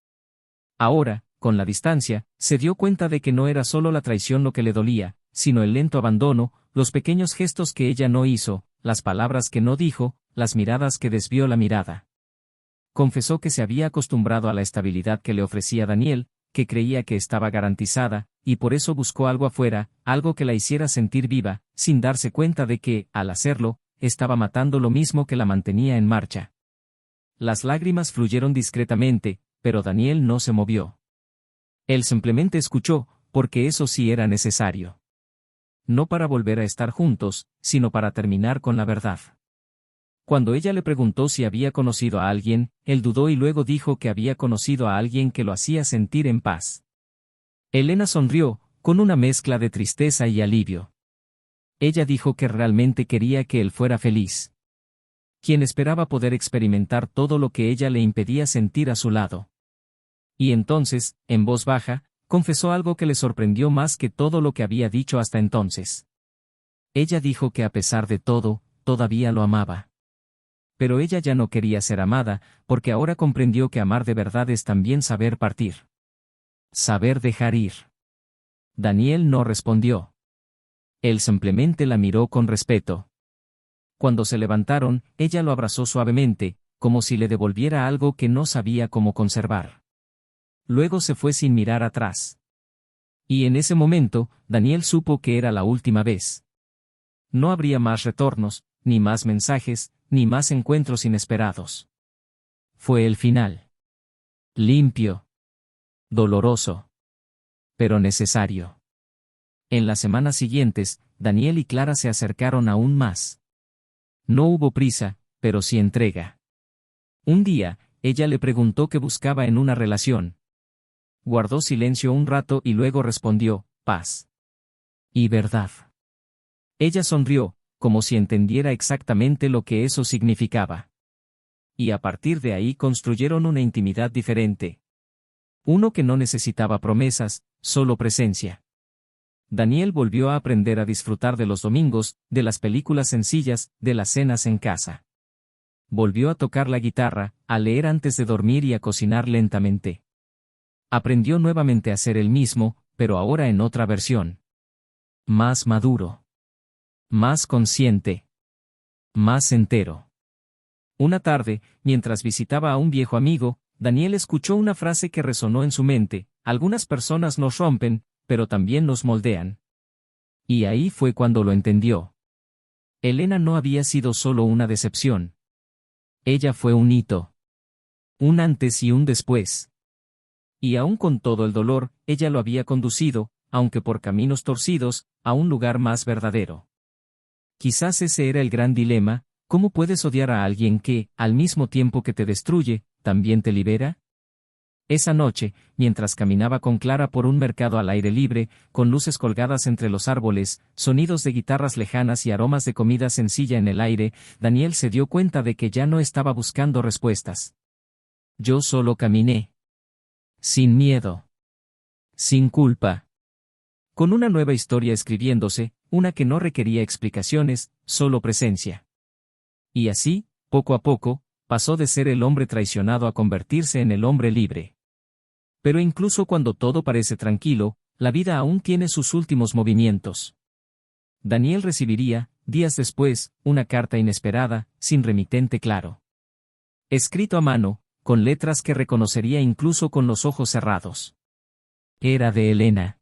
Ahora, con la distancia, se dio cuenta de que no era solo la traición lo que le dolía, sino el lento abandono, los pequeños gestos que ella no hizo, las palabras que no dijo, las miradas que desvió la mirada. Confesó que se había acostumbrado a la estabilidad que le ofrecía Daniel, que creía que estaba garantizada, y por eso buscó algo afuera, algo que la hiciera sentir viva, sin darse cuenta de que, al hacerlo, estaba matando lo mismo que la mantenía en marcha. Las lágrimas fluyeron discretamente, pero Daniel no se movió. Él simplemente escuchó, porque eso sí era necesario. No para volver a estar juntos, sino para terminar con la verdad. Cuando ella le preguntó si había conocido a alguien, él dudó y luego dijo que había conocido a alguien que lo hacía sentir en paz. Elena sonrió, con una mezcla de tristeza y alivio. Ella dijo que realmente quería que él fuera feliz. Quien esperaba poder experimentar todo lo que ella le impedía sentir a su lado. Y entonces, en voz baja, confesó algo que le sorprendió más que todo lo que había dicho hasta entonces. Ella dijo que a pesar de todo, todavía lo amaba. Pero ella ya no quería ser amada, porque ahora comprendió que amar de verdad es también saber partir. Saber dejar ir. Daniel no respondió. Él simplemente la miró con respeto. Cuando se levantaron, ella lo abrazó suavemente, como si le devolviera algo que no sabía cómo conservar. Luego se fue sin mirar atrás. Y en ese momento, Daniel supo que era la última vez. No habría más retornos, ni más mensajes, ni más encuentros inesperados. Fue el final. Limpio. Doloroso. Pero necesario. En las semanas siguientes, Daniel y Clara se acercaron aún más. No hubo prisa, pero sí entrega. Un día, ella le preguntó qué buscaba en una relación. Guardó silencio un rato y luego respondió, paz. Y verdad. Ella sonrió, como si entendiera exactamente lo que eso significaba. Y a partir de ahí construyeron una intimidad diferente. Uno que no necesitaba promesas, solo presencia. Daniel volvió a aprender a disfrutar de los domingos, de las películas sencillas, de las cenas en casa. Volvió a tocar la guitarra, a leer antes de dormir y a cocinar lentamente. Aprendió nuevamente a ser el mismo, pero ahora en otra versión. Más maduro. Más consciente. Más entero. Una tarde, mientras visitaba a un viejo amigo, Daniel escuchó una frase que resonó en su mente: algunas personas nos rompen, pero también nos moldean. Y ahí fue cuando lo entendió. Elena no había sido solo una decepción. Ella fue un hito. Un antes y un después. Y aún con todo el dolor, ella lo había conducido, aunque por caminos torcidos, a un lugar más verdadero. Quizás ese era el gran dilema: ¿cómo puedes odiar a alguien que, al mismo tiempo que te destruye, también te libera? Esa noche, mientras caminaba con Clara por un mercado al aire libre, con luces colgadas entre los árboles, sonidos de guitarras lejanas y aromas de comida sencilla en el aire, Daniel se dio cuenta de que ya no estaba buscando respuestas. Yo solo caminé. Sin miedo. Sin culpa. Con una nueva historia escribiéndose, una que no requería explicaciones, solo presencia. Y así, poco a poco, pasó de ser el hombre traicionado a convertirse en el hombre libre. Pero incluso cuando todo parece tranquilo, la vida aún tiene sus últimos movimientos. Daniel recibiría, días después, una carta inesperada, sin remitente claro. Escrito a mano, con letras que reconocería incluso con los ojos cerrados. Era de Elena.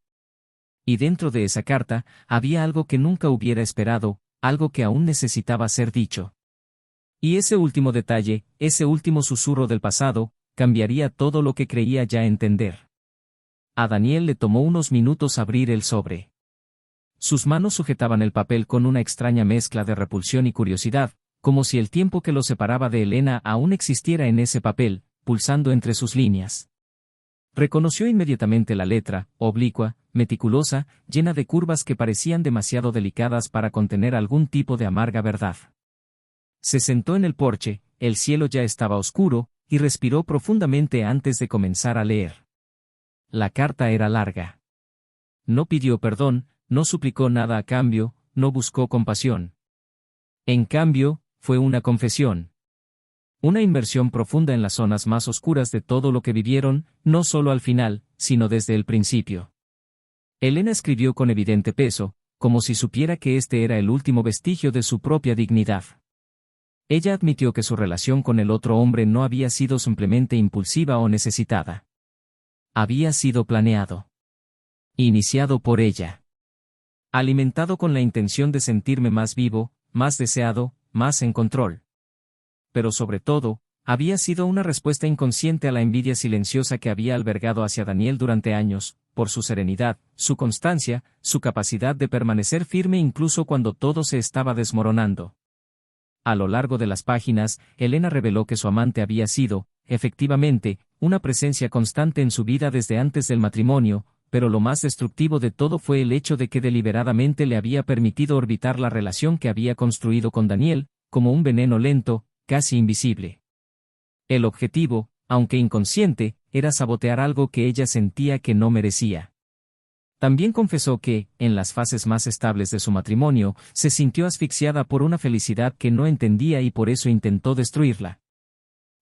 Y dentro de esa carta, había algo que nunca hubiera esperado, algo que aún necesitaba ser dicho. Y ese último detalle, ese último susurro del pasado, cambiaría todo lo que creía ya entender. A Daniel le tomó unos minutos abrir el sobre. Sus manos sujetaban el papel con una extraña mezcla de repulsión y curiosidad, como si el tiempo que lo separaba de Elena aún existiera en ese papel, pulsando entre sus líneas. Reconoció inmediatamente la letra, oblicua, meticulosa, llena de curvas que parecían demasiado delicadas para contener algún tipo de amarga verdad. Se sentó en el porche, el cielo ya estaba oscuro, y respiró profundamente antes de comenzar a leer. La carta era larga. No pidió perdón, no suplicó nada a cambio, no buscó compasión. En cambio, fue una confesión. Una inmersión profunda en las zonas más oscuras de todo lo que vivieron, no solo al final, sino desde el principio. Elena escribió con evidente peso, como si supiera que este era el último vestigio de su propia dignidad. Ella admitió que su relación con el otro hombre no había sido simplemente impulsiva o necesitada. Había sido planeado. Iniciado por ella. Alimentado con la intención de sentirme más vivo, más deseado, más en control. Pero sobre todo, había sido una respuesta inconsciente a la envidia silenciosa que había albergado hacia Daniel durante años, por su serenidad, su constancia, su capacidad de permanecer firme incluso cuando todo se estaba desmoronando. A lo largo de las páginas, Elena reveló que su amante había sido, efectivamente, una presencia constante en su vida desde antes del matrimonio, pero lo más destructivo de todo fue el hecho de que deliberadamente le había permitido orbitar la relación que había construido con Daniel, como un veneno lento, casi invisible. El objetivo, aunque inconsciente, era sabotear algo que ella sentía que no merecía. También confesó que, en las fases más estables de su matrimonio, se sintió asfixiada por una felicidad que no entendía y por eso intentó destruirla.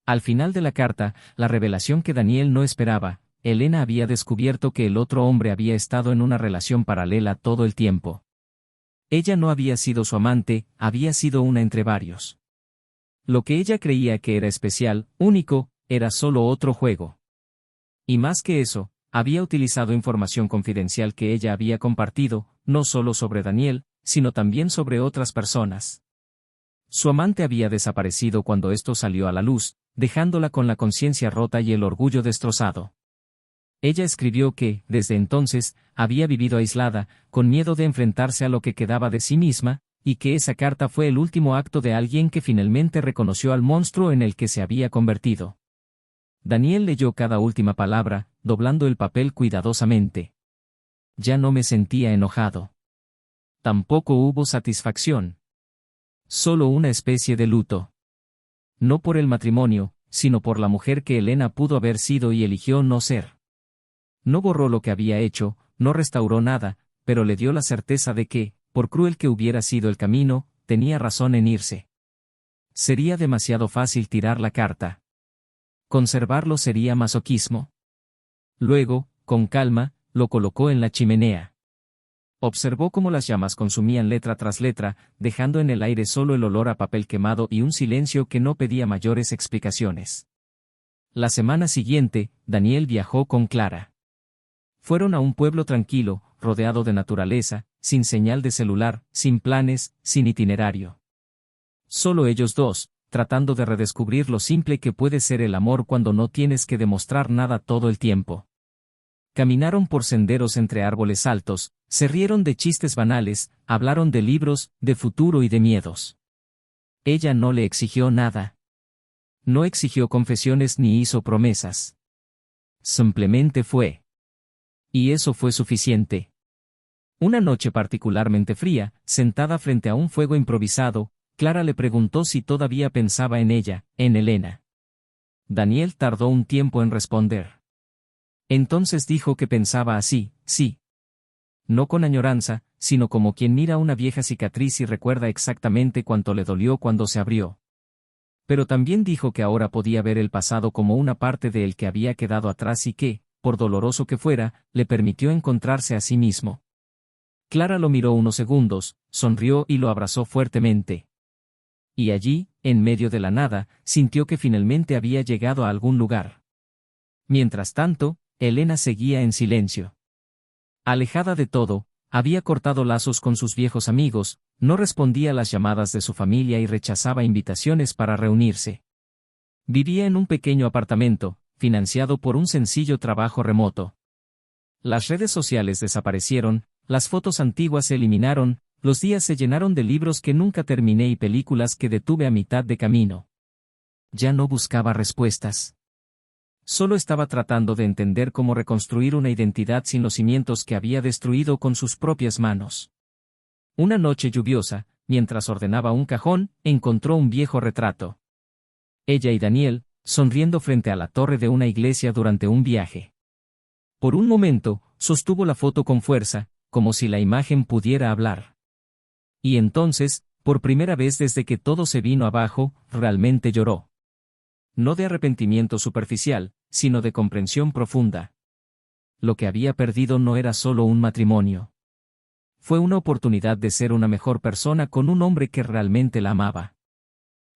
Al final de la carta, la revelación que Daniel no esperaba: Elena había descubierto que el otro hombre había estado en una relación paralela todo el tiempo. Ella no había sido su amante, había sido una entre varios. Lo que ella creía que era especial, único, era solo otro juego. Y más que eso, había utilizado información confidencial que ella había compartido, no solo sobre Daniel, sino también sobre otras personas. Su amante había desaparecido cuando esto salió a la luz, dejándola con la conciencia rota y el orgullo destrozado. Ella escribió que, desde entonces, había vivido aislada, con miedo de enfrentarse a lo que quedaba de sí misma, y que esa carta fue el último acto de alguien que finalmente reconoció al monstruo en el que se había convertido. Daniel leyó cada última palabra, doblando el papel cuidadosamente. Ya no me sentía enojado. Tampoco hubo satisfacción. Solo una especie de luto. No por el matrimonio, sino por la mujer que Elena pudo haber sido y eligió no ser. No borró lo que había hecho, no restauró nada, pero le dio la certeza de que, por cruel que hubiera sido el camino, tenía razón en irse. Sería demasiado fácil tirar la carta. Conservarlo sería masoquismo. Luego, con calma, lo colocó en la chimenea. Observó cómo las llamas consumían letra tras letra, dejando en el aire solo el olor a papel quemado y un silencio que no pedía mayores explicaciones. La semana siguiente, Daniel viajó con Clara. Fueron a un pueblo tranquilo, rodeado de naturaleza, sin señal de celular, sin planes, sin itinerario. Solo ellos dos, tratando de redescubrir lo simple que puede ser el amor cuando no tienes que demostrar nada todo el tiempo. Caminaron por senderos entre árboles altos, se rieron de chistes banales, hablaron de libros, de futuro y de miedos. Ella no le exigió nada. No exigió confesiones ni hizo promesas. Simplemente fue. Y eso fue suficiente. Una noche particularmente fría, sentada frente a un fuego improvisado, Clara le preguntó si todavía pensaba en ella, en Elena. Daniel tardó un tiempo en responder. Entonces dijo que pensaba así, sí. No con añoranza, sino como quien mira una vieja cicatriz y recuerda exactamente cuánto le dolió cuando se abrió. Pero también dijo que ahora podía ver el pasado como una parte de él que había quedado atrás y que, por doloroso que fuera, le permitió encontrarse a sí mismo. Clara lo miró unos segundos, sonrió y lo abrazó fuertemente. Y allí, en medio de la nada, sintió que finalmente había llegado a algún lugar. Mientras tanto, Elena seguía en silencio. Alejada de todo, había cortado lazos con sus viejos amigos, no respondía a las llamadas de su familia y rechazaba invitaciones para reunirse. Vivía en un pequeño apartamento, financiado por un sencillo trabajo remoto. Las redes sociales desaparecieron, las fotos antiguas se eliminaron, los días se llenaron de libros que nunca terminé y películas que detuve a mitad de camino. Ya no buscaba respuestas. Solo estaba tratando de entender cómo reconstruir una identidad sin los cimientos que había destruido con sus propias manos. Una noche lluviosa, mientras ordenaba un cajón, encontró un viejo retrato. Ella y Daniel, sonriendo frente a la torre de una iglesia durante un viaje. Por un momento, sostuvo la foto con fuerza, como si la imagen pudiera hablar. Y entonces, por primera vez desde que todo se vino abajo, realmente lloró. No de arrepentimiento superficial, sino de comprensión profunda. Lo que había perdido no era solo un matrimonio. Fue una oportunidad de ser una mejor persona con un hombre que realmente la amaba.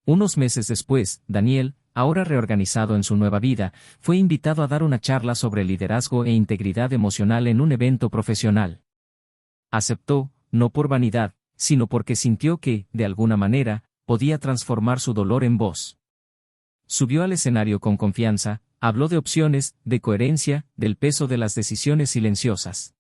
Unos meses después, Daniel, ahora reorganizado en su nueva vida, fue invitado a dar una charla sobre liderazgo e integridad emocional en un evento profesional. Aceptó, no por vanidad, sino porque sintió que, de alguna manera, podía transformar su dolor en voz. Subió al escenario con confianza, habló de opciones, de coherencia, del peso de las decisiones silenciosas.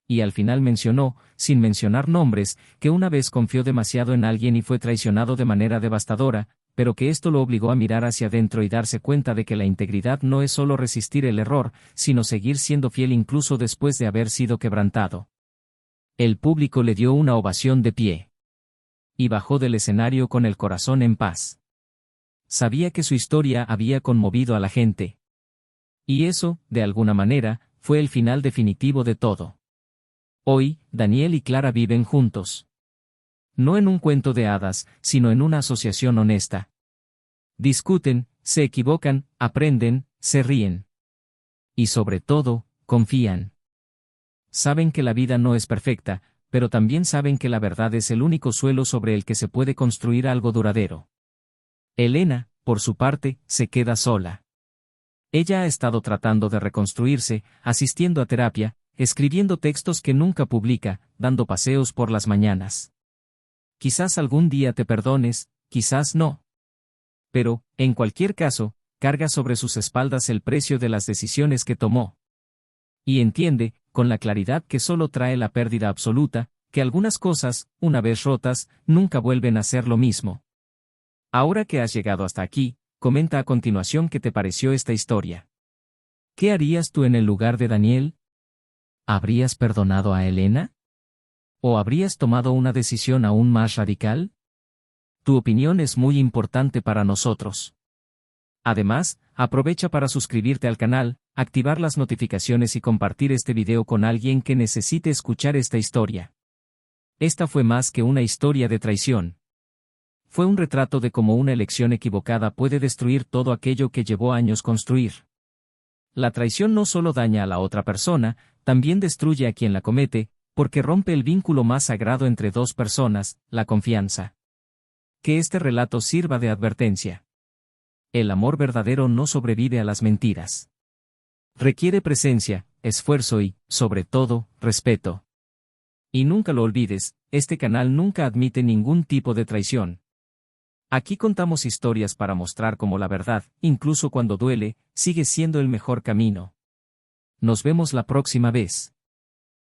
Y al final mencionó, sin mencionar nombres, que una vez confió demasiado en alguien y fue traicionado de manera devastadora, pero que esto lo obligó a mirar hacia adentro y darse cuenta de que la integridad no es solo resistir el error, sino seguir siendo fiel incluso después de haber sido quebrantado. El público le dio una ovación de pie. Y bajó del escenario con el corazón en paz. Sabía que su historia había conmovido a la gente. Y eso, de alguna manera, fue el final definitivo de todo. Hoy, Daniel y Clara viven juntos. No en un cuento de hadas, sino en una asociación honesta. Discuten, se equivocan, aprenden, se ríen. Y sobre todo, confían. Saben que la vida no es perfecta, pero también saben que la verdad es el único suelo sobre el que se puede construir algo duradero. Elena, por su parte, se queda sola. Ella ha estado tratando de reconstruirse, asistiendo a terapia, escribiendo textos que nunca publica, dando paseos por las mañanas. Quizás algún día te perdones, quizás no. Pero, en cualquier caso, carga sobre sus espaldas el precio de las decisiones que tomó. Y entiende, con la claridad que solo trae la pérdida absoluta, que algunas cosas, una vez rotas, nunca vuelven a ser lo mismo. Ahora que has llegado hasta aquí, Comenta a continuación qué te pareció esta historia. ¿Qué harías tú en el lugar de Daniel? ¿Habrías perdonado a Elena? ¿O habrías tomado una decisión aún más radical? Tu opinión es muy importante para nosotros. Además, aprovecha para suscribirte al canal, activar las notificaciones y compartir este video con alguien que necesite escuchar esta historia. Esta fue más que una historia de traición. Fue un retrato de cómo una elección equivocada puede destruir todo aquello que llevó años construir. La traición no solo daña a la otra persona, también destruye a quien la comete, porque rompe el vínculo más sagrado entre dos personas, la confianza. Que este relato sirva de advertencia. El amor verdadero no sobrevive a las mentiras. Requiere presencia, esfuerzo y, sobre todo, respeto. Y nunca lo olvides, este canal nunca admite ningún tipo de traición. Aquí contamos historias para mostrar cómo la verdad, incluso cuando duele, sigue siendo el mejor camino. Nos vemos la próxima vez.